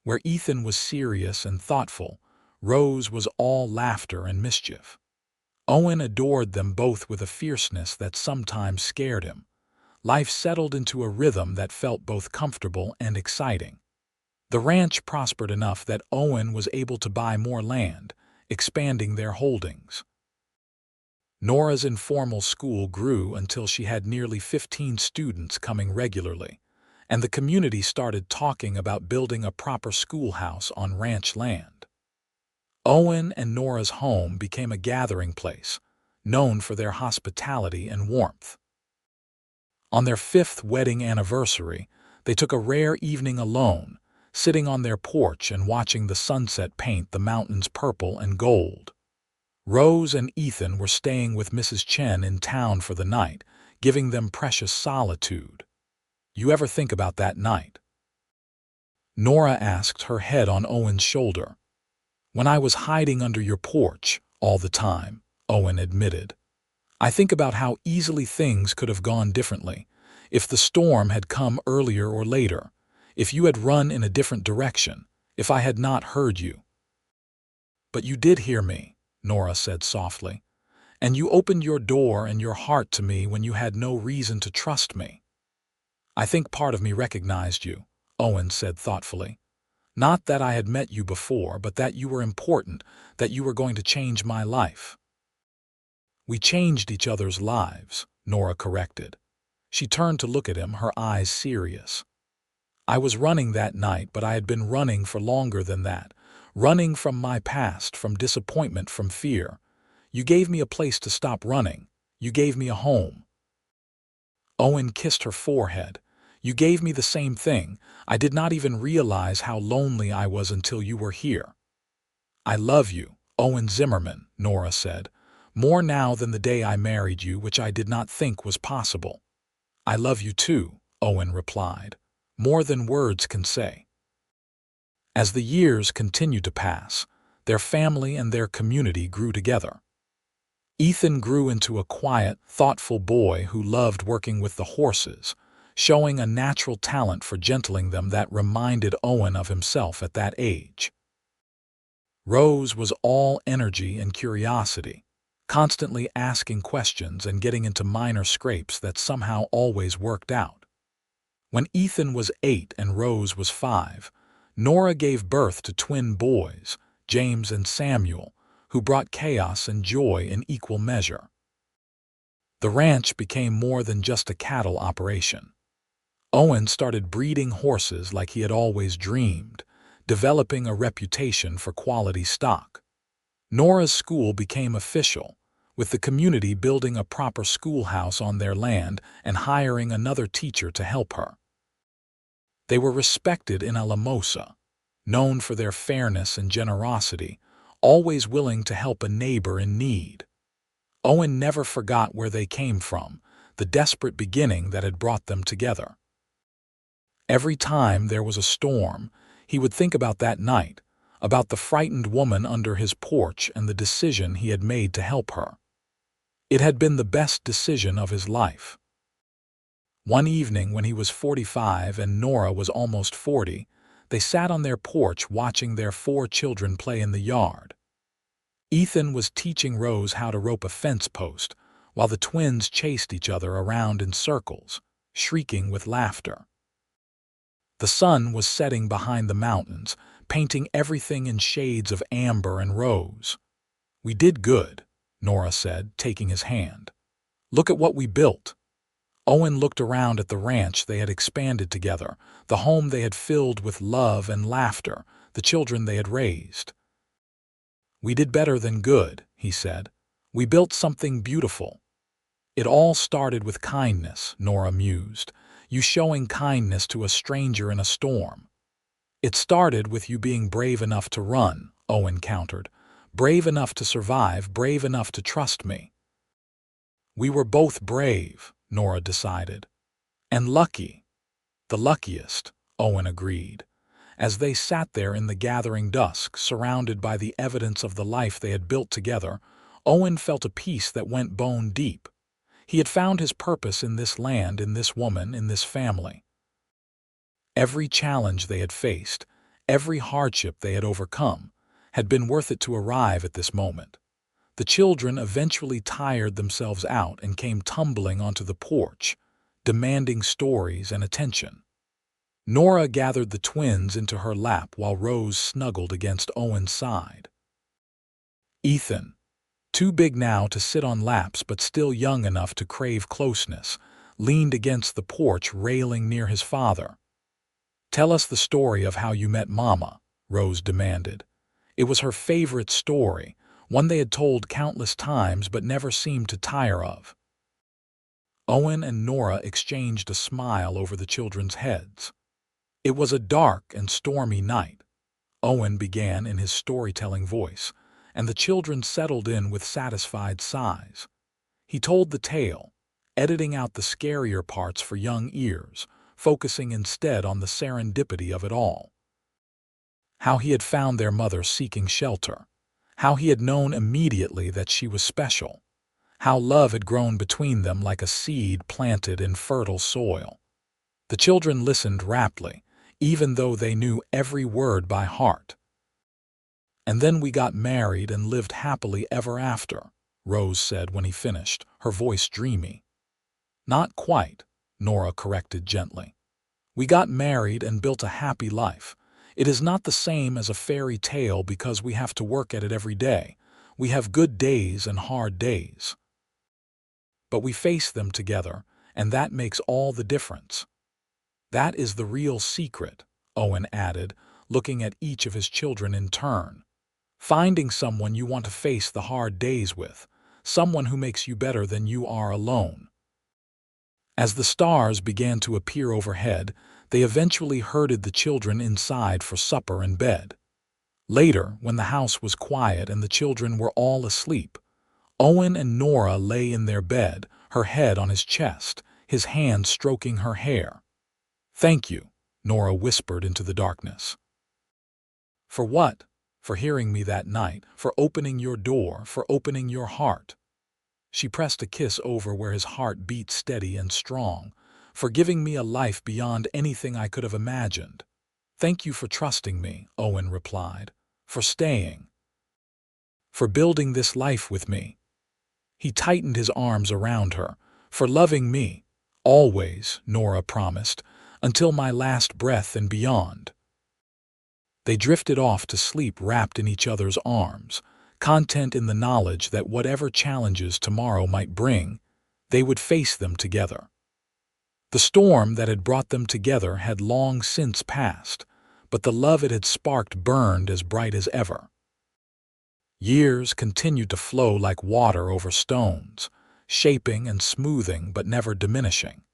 Where Ethan was serious and thoughtful, Rose was all laughter and mischief. Owen adored them both with a fierceness that sometimes scared him. Life settled into a rhythm that felt both comfortable and exciting. The ranch prospered enough that Owen was able to buy more land, expanding their holdings. Nora's informal school grew until she had nearly 15 students coming regularly, and the community started talking about building a proper schoolhouse on ranch land. Owen and Nora's home became a gathering place, known for their hospitality and warmth. On their 5th wedding anniversary, they took a rare evening alone, sitting on their porch and watching the sunset paint the mountains purple and gold. Rose and Ethan were staying with Mrs. Chen in town for the night, giving them precious solitude. "You ever think about that night?" Nora asked, her head on Owen's shoulder. "When I was hiding under your porch all the time," Owen admitted. "I think about how easily things could have gone differently, if the storm had come earlier or later, if you had run in a different direction, if I had not heard you." "But you did hear me," Nora said softly, "and you opened your door and your heart to me when you had no reason to trust me." "I think part of me recognized you," Owen said thoughtfully. "Not that I had met you before, but that you were important, that you were going to change my life." "We changed each other's lives," Nora corrected. She turned to look at him, her eyes serious. "I was running that night, but I had been running for longer than that. Running from my past, from disappointment, from fear. You gave me a place to stop running. You gave me a home." Owen kissed her forehead. "You gave me the same thing. I did not even realize how lonely I was until you were here." "I love you, Owen Zimmerman," Nora said. "More now than the day I married you, which I did not think was possible." "I love you too," Owen replied. "More than words can say." As the years continued to pass, their family and their community grew together. Ethan grew into a quiet, thoughtful boy who loved working with the horses, showing a natural talent for gentling them that reminded Owen of himself at that age. Rose was all energy and curiosity, constantly asking questions and getting into minor scrapes that somehow always worked out. When Ethan was 8 and Rose was 5, Nora gave birth to twin boys, James and Samuel, who brought chaos and joy in equal measure. The ranch became more than just a cattle operation. Owen started breeding horses like he had always dreamed, developing a reputation for quality stock. Nora's school became official, with the community building a proper schoolhouse on their land and hiring another teacher to help her. They were respected in Alamosa, known for their fairness and generosity, always willing to help a neighbor in need. Owen never forgot where they came from, the desperate beginning that had brought them together. Every time there was a storm, he would think about that night, about the frightened woman under his porch and the decision he had made to help her. It had been the best decision of his life. One evening when he was 45 and Nora was almost 40, they sat on their porch watching their 4 children play in the yard. Ethan was teaching Rose how to rope a fence post, while the twins chased each other around in circles, shrieking with laughter. The sun was setting behind the mountains, painting everything in shades of amber and rose. "We did good," Nora said, taking his hand. "Look at what we built." Owen looked around at the ranch they had expanded together, the home they had filled with love and laughter, the children they had raised. "We did better than good," he said. "We built something beautiful." "It all started with kindness," Nora mused. "You showing kindness to a stranger in a storm." "It started with you being brave enough to run," Owen countered. "Brave enough to survive, brave enough to trust me." "We were both brave," Nora decided. "And lucky." "The luckiest," Owen agreed. As they sat there in the gathering dusk, surrounded by the evidence of the life they had built together, Owen felt a peace that went bone deep. He had found his purpose in this land, in this woman, in this family. Every challenge they had faced, every hardship they had overcome, had been worth it to arrive at this moment. The children eventually tired themselves out and came tumbling onto the porch, demanding stories and attention. Nora gathered the twins into her lap while Rose snuggled against Owen's side. Ethan, too big now to sit on laps but still young enough to crave closeness, leaned against the porch railing near his father. "Tell us the story of how you met Mama," Rose demanded. It was her favorite story, one they had told countless times but never seemed to tire of. Owen and Nora exchanged a smile over the children's heads. "It was a dark and stormy night," Owen began in his storytelling voice, and the children settled in with satisfied sighs. He told the tale, editing out the scarier parts for young ears, focusing instead on the serendipity of it all. How he had found their mother seeking shelter, how he had known immediately that she was special, how love had grown between them like a seed planted in fertile soil. The children listened raptly, even though they knew every word by heart. "And then we got married and lived happily ever after," Rose said when he finished, her voice dreamy. "Not quite," Nora corrected gently. "We got married and built a happy life. It is not the same as a fairy tale because we have to work at it every day. We have good days and hard days. But we face them together, and that makes all the difference." "That is the real secret," Owen added, looking at each of his children in turn. "Finding someone you want to face the hard days with, someone who makes you better than you are alone." As the stars began to appear overhead, they eventually herded the children inside for supper and bed. Later, when the house was quiet and the children were all asleep, Owen and Nora lay in their bed, her head on his chest, his hand stroking her hair. "Thank you," Nora whispered into the darkness. "For what?" "For hearing me that night, for opening your door, for opening your heart." She pressed a kiss over where his heart beat steady and strong, "For giving me a life beyond anything I could have imagined." "Thank you for trusting me," Owen replied. "For staying. For building this life with me." He tightened his arms around her. "For loving me. Always," Nora promised, "until my last breath and beyond." They drifted off to sleep wrapped in each other's arms, content in the knowledge that whatever challenges tomorrow might bring, they would face them together. The storm that had brought them together had long since passed, but the love it had sparked burned as bright as ever. Years continued to flow like water over stones, shaping and smoothing but never diminishing.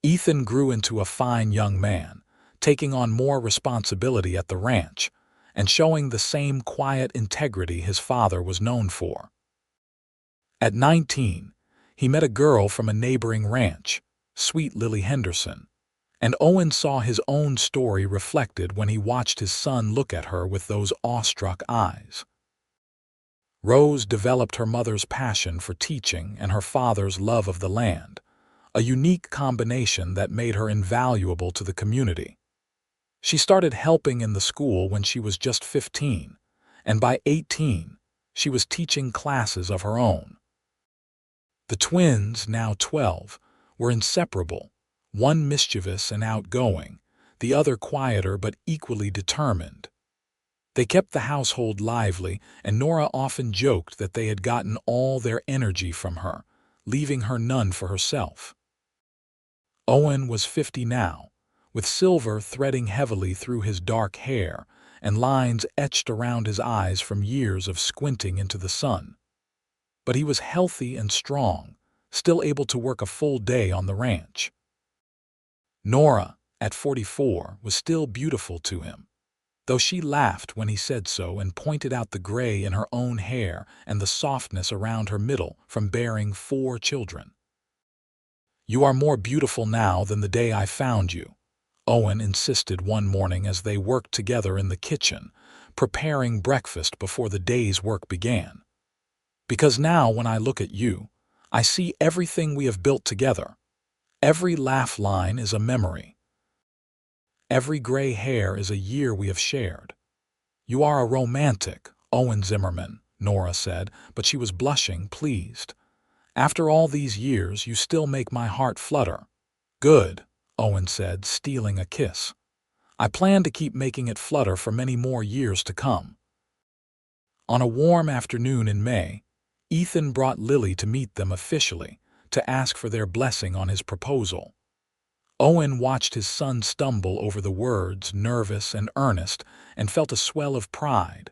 Ethan grew into a fine young man, taking on more responsibility at the ranch, and showing the same quiet integrity his father was known for. At 19, he met a girl from a neighboring ranch, sweet Lily Henderson, and Owen saw his own story reflected when he watched his son look at her with those awestruck eyes. Rose developed her mother's passion for teaching and her father's love of the land, a unique combination that made her invaluable to the community. She started helping in the school when she was just 15, and by 18, she was teaching classes of her own. The twins, now 12, were inseparable, one mischievous and outgoing, the other quieter but equally determined. They kept the household lively, and Nora often joked that they had gotten all their energy from her, leaving her none for herself. Owen was 50 now, with silver threading heavily through his dark hair and lines etched around his eyes from years of squinting into the sun. But he was healthy and strong, still able to work a full day on the ranch. Nora, at 44, was still beautiful to him, though she laughed when he said so and pointed out the gray in her own hair and the softness around her middle from bearing 4 children. "You are more beautiful now than the day I found you," Owen insisted one morning as they worked together in the kitchen, preparing breakfast before the day's work began. "Because now when I look at you, I see everything we have built together. Every laugh line is a memory. Every gray hair is a year we have shared." "You are a romantic, Owen Zimmerman," Nora said, but she was blushing, pleased. "After all these years, you still make my heart flutter." "Good," Owen said, stealing a kiss. "I plan to keep making it flutter for many more years to come." On a warm afternoon in May, Ethan brought Lily to meet them officially, to ask for their blessing on his proposal. Owen watched his son stumble over the words, nervous and earnest, and felt a swell of pride.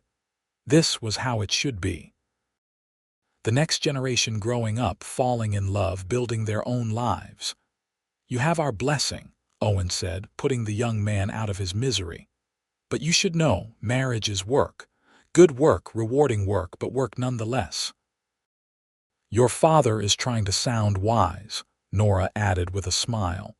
This was how it should be. The next generation growing up, falling in love, building their own lives. "You have our blessing," Owen said, putting the young man out of his misery. "But you should know, marriage is work. Good work, rewarding work, but work nonetheless." "Your father is trying to sound wise," Nora added with a smile.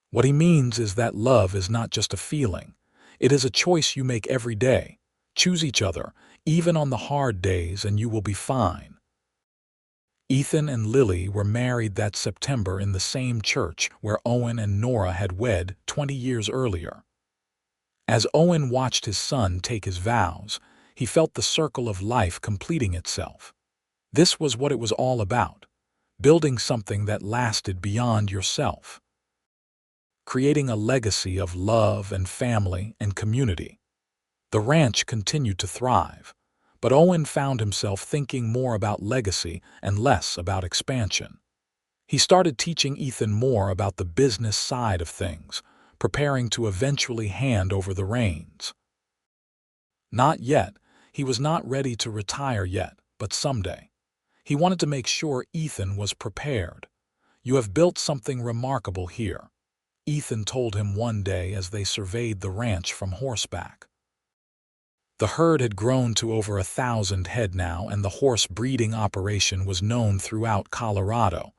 "What he means is that love is not just a feeling. It is a choice you make every day. Choose each other, even on the hard days, and you will be fine." Ethan and Lily were married that September in the same church where Owen and Nora had wed 20 years earlier. As Owen watched his son take his vows, he felt the circle of life completing itself. This was what it was all about, building something that lasted beyond yourself. Creating a legacy of love and family and community. The ranch continued to thrive, but Owen found himself thinking more about legacy and less about expansion. He started teaching Ethan more about the business side of things, preparing to eventually hand over the reins. Not yet. He was not ready to retire yet, but someday. He wanted to make sure Ethan was prepared. "You have built something remarkable here," Ethan told him one day as they surveyed the ranch from horseback. The herd had grown to over 1,000 head now, and the horse breeding operation was known throughout Colorado.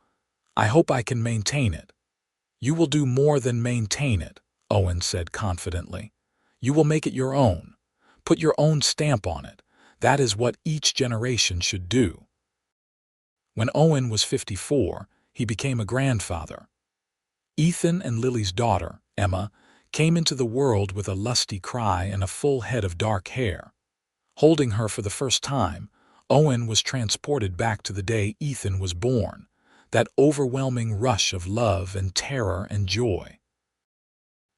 "I hope I can maintain it." "You will do more than maintain it," Owen said confidently. "You will make it your own. Put your own stamp on it. That is what each generation should do." When Owen was 54, he became a grandfather. Ethan and Lily's daughter, Emma, came into the world with a lusty cry and a full head of dark hair. Holding her for the first time, Owen was transported back to the day Ethan was born, that overwhelming rush of love and terror and joy.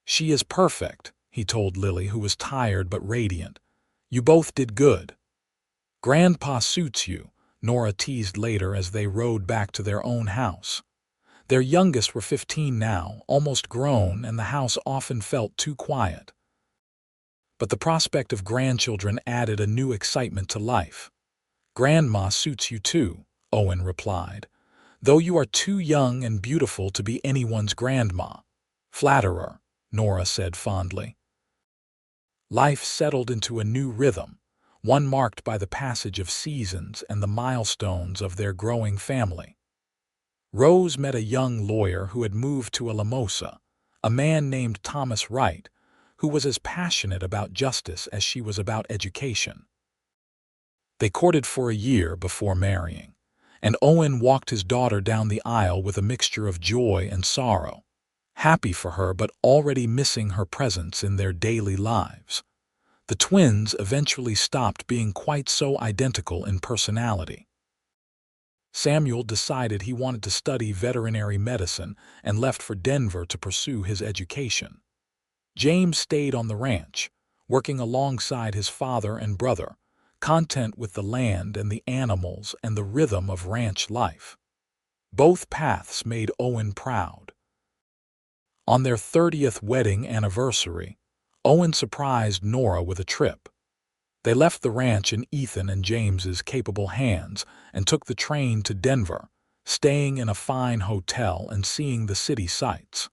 "She is perfect," he told Lily, who was tired but radiant. "You both did good." "Grandpa suits you," Nora teased later as they rode back to their own house. Their youngest were 15 now, almost grown, and the house often felt too quiet. But the prospect of grandchildren added a new excitement to life. "Grandma suits you too," Owen replied, "though you are too young and beautiful to be anyone's grandma." "Flatterer," Nora said fondly. Life settled into a new rhythm, one marked by the passage of seasons and the milestones of their growing family. Rose met a young lawyer who had moved to Alamosa, a man named Thomas Wright, who was as passionate about justice as she was about education. They courted for a year before marrying, and Owen walked his daughter down the aisle with a mixture of joy and sorrow, happy for her but already missing her presence in their daily lives. The twins eventually stopped being quite so identical in personality. Samuel decided he wanted to study veterinary medicine and left for Denver to pursue his education. James stayed on the ranch, working alongside his father and brother, content with the land and the animals and the rhythm of ranch life. Both paths made Owen proud. On their 30th wedding anniversary, Owen surprised Nora with a trip. They left the ranch in Ethan and James's capable hands and took the train to Denver, staying in a fine hotel and seeing the city sights.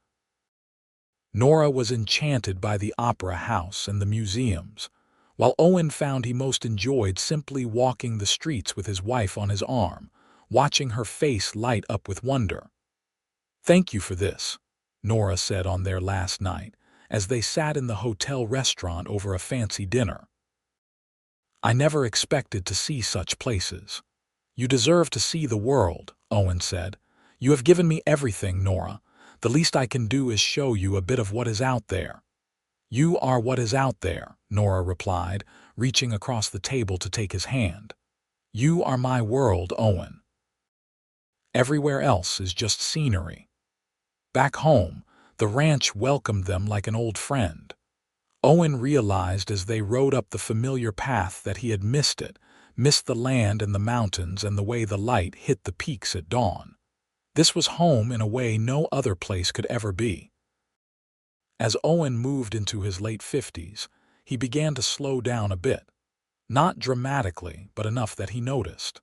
Nora was enchanted by the opera house and the museums, while Owen found he most enjoyed simply walking the streets with his wife on his arm, watching her face light up with wonder. "Thank you for this," Nora said on their last night, as they sat in the hotel restaurant over a fancy dinner. "I never expected to see such places." "You deserve to see the world," Owen said. "You have given me everything, Nora. The least I can do is show you a bit of what is out there." "You are what is out there," Nora replied, reaching across the table to take his hand. "You are my world, Owen. Everywhere else is just scenery." Back home, the ranch welcomed them like an old friend. Owen realized as they rode up the familiar path that he had missed the land and the mountains and the way the light hit the peaks at dawn. This was home in a way no other place could ever be. As Owen moved into his late 50s, he began to slow down a bit. Not dramatically, but enough that he noticed.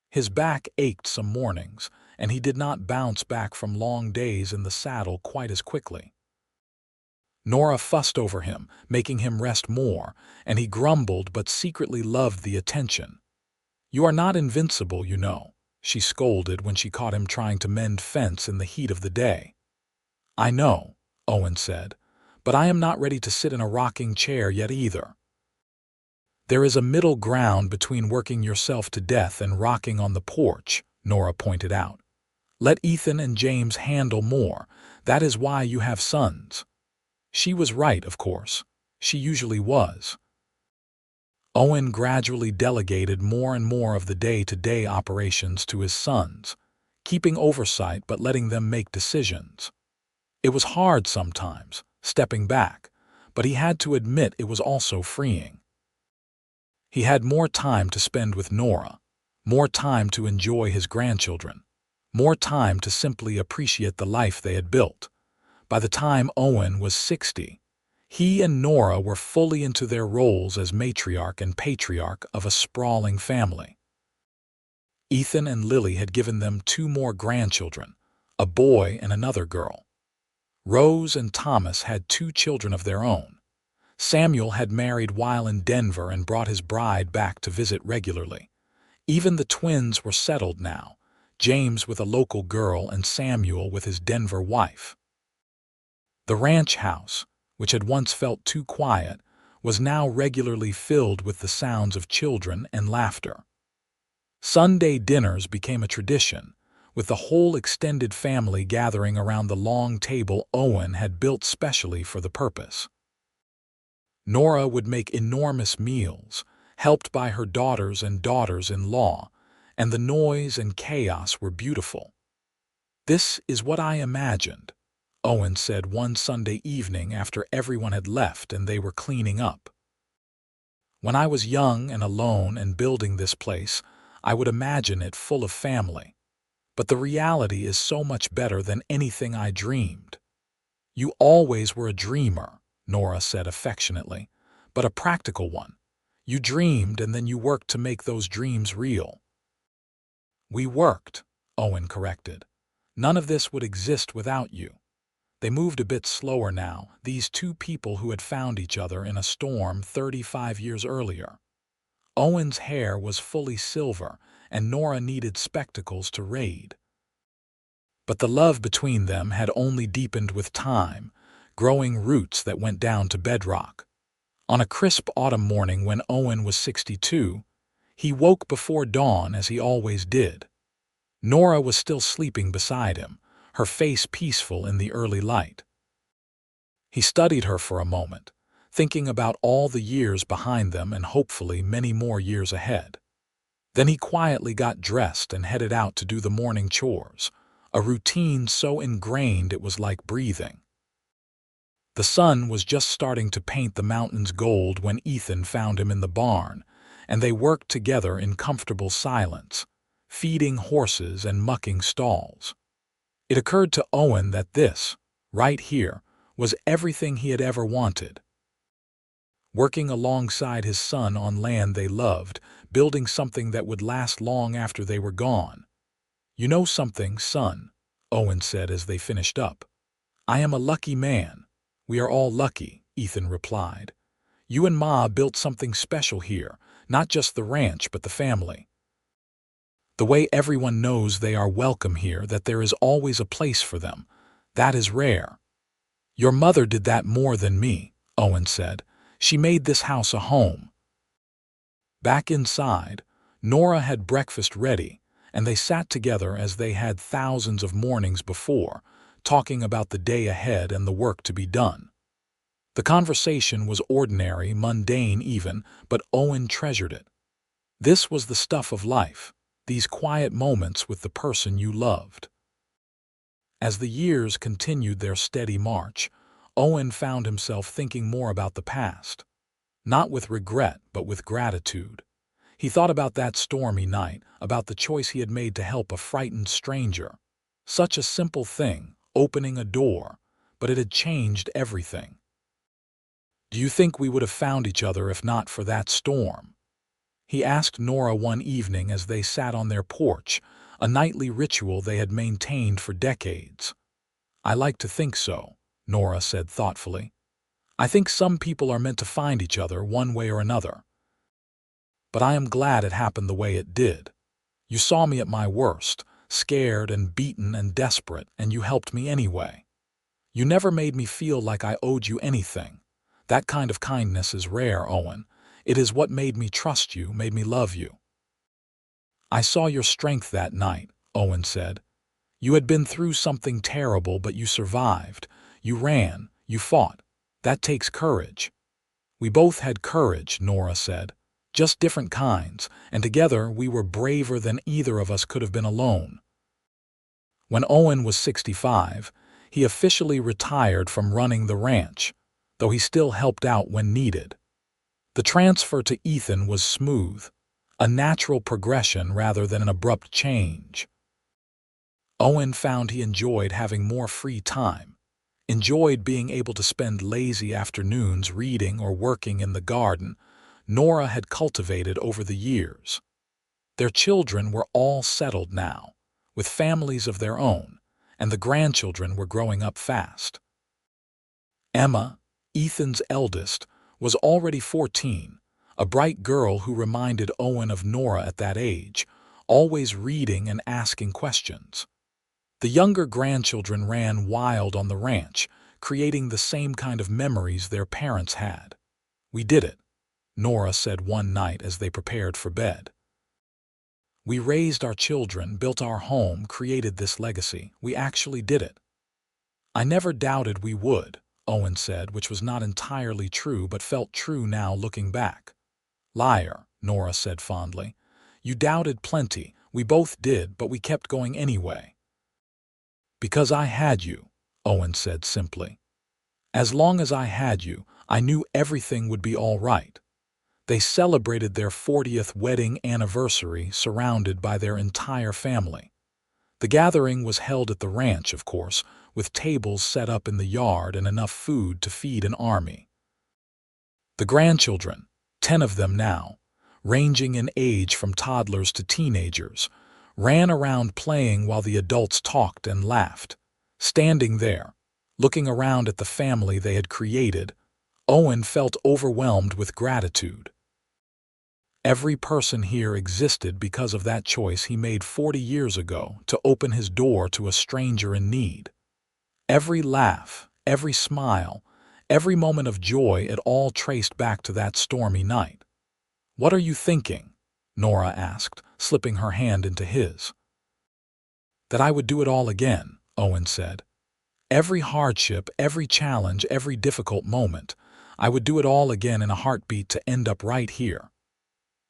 His back ached some mornings, and he did not bounce back from long days in the saddle quite as quickly. Nora fussed over him, making him rest more, and he grumbled but secretly loved the attention. "You are not invincible, you know," she scolded when she caught him trying to mend fence in the heat of the day. "I know," Owen said, "but I am not ready to sit in a rocking chair yet either." "There is a middle ground between working yourself to death and rocking on the porch," Nora pointed out. "Let Ethan and James handle more. That is why you have sons." She was right, of course. She usually was. Owen gradually delegated more and more of the day-to-day operations to his sons, keeping oversight but letting them make decisions. It was hard sometimes, stepping back, but he had to admit it was also freeing. He had more time to spend with Nora, more time to enjoy his grandchildren, more time to simply appreciate the life they had built. By the time Owen was 60, he and Nora were fully into their roles as matriarch and patriarch of a sprawling family. Ethan and Lily had given them 2 more grandchildren, a boy and another girl. Rose and Thomas had 2 children of their own. Samuel had married while in Denver and brought his bride back to visit regularly. Even the twins were settled now, James with a local girl and Samuel with his Denver wife. The ranch house, which had once felt too quiet, was now regularly filled with the sounds of children and laughter. Sunday dinners became a tradition, with the whole extended family gathering around the long table Owen had built specially for the purpose. Nora would make enormous meals, helped by her daughters and daughters-in-law, and the noise and chaos were beautiful. "This is what I imagined," Owen said one Sunday evening after everyone had left and they were cleaning up. "When I was young and alone and building this place, I would imagine it full of family. But the reality is so much better than anything I dreamed." "You always were a dreamer," Nora said affectionately, "but a practical one. You dreamed and then you worked to make those dreams real." "We worked," Owen corrected. "None of this would exist without you." They moved a bit slower now, these 2 people who had found each other in a storm 35 years earlier. Owen's hair was fully silver, and Nora needed spectacles to read. But the love between them had only deepened with time, growing roots that went down to bedrock. On a crisp autumn morning when Owen was 62, He woke before dawn as he always did. Nora was still sleeping beside him, her face peaceful in the early light. He studied her for a moment, thinking about all the years behind them and hopefully many more years ahead. Then he quietly got dressed and headed out to do the morning chores, a routine so ingrained it was like breathing. The sun was just starting to paint the mountains gold when Ethan found him in the barn, and they worked together in comfortable silence, feeding horses and mucking stalls. It occurred to Owen that this, right here, was everything he had ever wanted. Working alongside his son on land they loved, building something that would last long after they were gone. "You know something, son," Owen said as they finished up. "I am a lucky man." "We are all lucky," Ethan replied. "You and Ma built something special here, not just the ranch but the family. The way everyone knows they are welcome here, that there is always a place for them, that is rare." "Your mother did that more than me," Owen said. "She made this house a home." Back inside, Nora had breakfast ready, and they sat together as they had thousands of mornings before, talking about the day ahead and the work to be done. The conversation was ordinary, mundane even, but Owen treasured it. This was the stuff of life, these quiet moments with the person you loved. As the years continued their steady march, Owen found himself thinking more about the past. Not with regret, but with gratitude. He thought about that stormy night, about the choice he had made to help a frightened stranger. Such a simple thing, opening a door, but it had changed everything. "Do you think we would have found each other if not for that storm?" he asked Nora one evening as they sat on their porch, a nightly ritual they had maintained for decades. "I like to think so," Nora said thoughtfully. "I think some people are meant to find each other one way or another. But I am glad it happened the way it did. You saw me at my worst, scared and beaten and desperate, and you helped me anyway. You never made me feel like I owed you anything. That kind of kindness is rare, Owen. It is what made me trust you, made me love you." "I saw your strength that night," Owen said. "You had been through something terrible, but you survived. You ran, you fought. That takes courage." "We both had courage," Nora said. "Just different kinds, and together we were braver than either of us could have been alone." When Owen was 65, he officially retired from running the ranch, though he still helped out when needed. The transfer to Ethan was smooth, a natural progression rather than an abrupt change. Owen found he enjoyed having more free time, enjoyed being able to spend lazy afternoons reading or working in the garden Nora had cultivated over the years. Their children were all settled now, with families of their own, and the grandchildren were growing up fast. Emma, Ethan's eldest, was already 14, a bright girl who reminded Owen of Nora at that age, always reading and asking questions. The younger grandchildren ran wild on the ranch, creating the same kind of memories their parents had. "We did it," Nora said one night as they prepared for bed. "We raised our children, built our home, created this legacy. We actually did it." "I never doubted we would," Owen said, which was not entirely true but felt true now looking back. "Liar," Nora said fondly. "You doubted plenty. We both did, but we kept going anyway." "Because I had you," Owen said simply. "As long as I had you, I knew everything would be all right." They celebrated their 40th wedding anniversary surrounded by their entire family. The gathering was held at the ranch, of course, with tables set up in the yard and enough food to feed an army. The grandchildren, 10 of them now, ranging in age from toddlers to teenagers, ran around playing while the adults talked and laughed. Standing there, looking around at the family they had created, Owen felt overwhelmed with gratitude. Every person here existed because of that choice he made 40 years ago to open his door to a stranger in need. Every laugh, every smile, every moment of joy, it all traced back to that stormy night. "What are you thinking?" Nora asked, slipping her hand into his. That I would do it all again, Owen said. Every hardship, every challenge, every difficult moment, I would do it all again in a heartbeat to end up right here.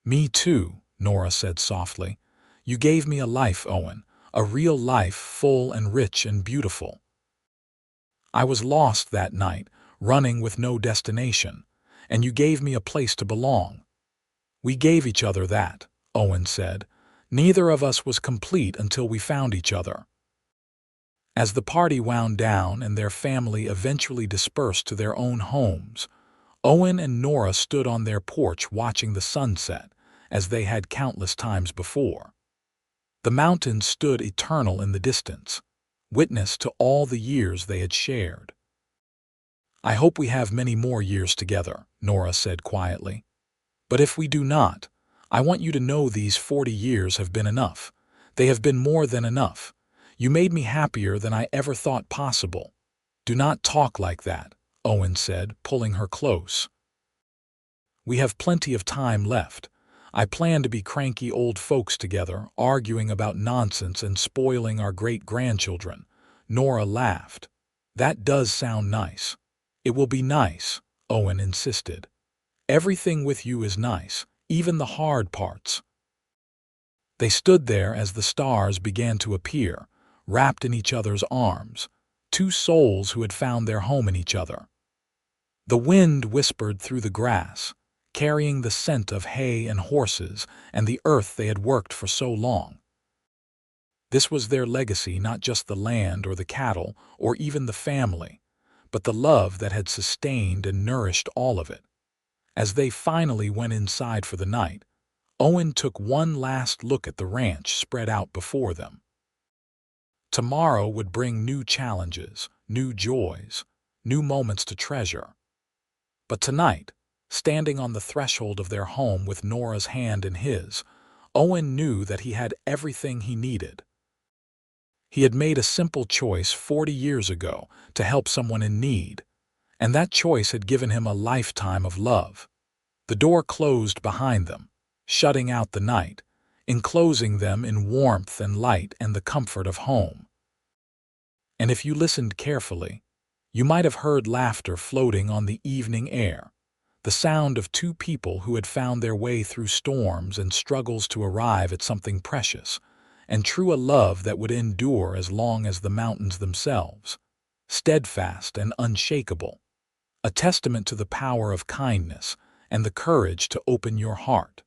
Me too, Nora said softly. You gave me a life, Owen, a real life, full and rich and beautiful. I was lost that night, running with no destination, and you gave me a place to belong. We gave each other that, Owen said. Neither of us was complete until we found each other. As the party wound down and their family eventually dispersed to their own homes, Owen and Nora stood on their porch watching the sunset, as they had countless times before. The mountains stood eternal in the distance, witness to all the years they had shared. I hope we have many more years together, Nora said quietly. But if we do not, I want you to know these 40 years have been enough. They have been more than enough. You made me happier than I ever thought possible. Do not talk like that, Owen said, pulling her close. We have plenty of time left. I plan to be cranky old folks together, arguing about nonsense and spoiling our great-grandchildren. Nora laughed. That does sound nice. It will be nice, Owen insisted. Everything with you is nice, even the hard parts. They stood there as the stars began to appear, wrapped in each other's arms, two souls who had found their home in each other. The wind whispered through the grass, carrying the scent of hay and horses and the earth they had worked for so long. This was their legacy, not just the land or the cattle or even the family, but the love that had sustained and nourished all of it. As they finally went inside for the night, Owen took one last look at the ranch spread out before them. Tomorrow would bring new challenges, new joys, new moments to treasure. But tonight, standing on the threshold of their home with Nora's hand in his, Owen knew that he had everything he needed. He had made a simple choice 40 years ago to help someone in need, and that choice had given him a lifetime of love. The door closed behind them, shutting out the night, enclosing them in warmth and light and the comfort of home. And if you listened carefully, you might have heard laughter floating on the evening air, the sound of two people who had found their way through storms and struggles to arrive at something precious, and true, a love that would endure as long as the mountains themselves, steadfast and unshakable, a testament to the power of kindness and the courage to open your heart.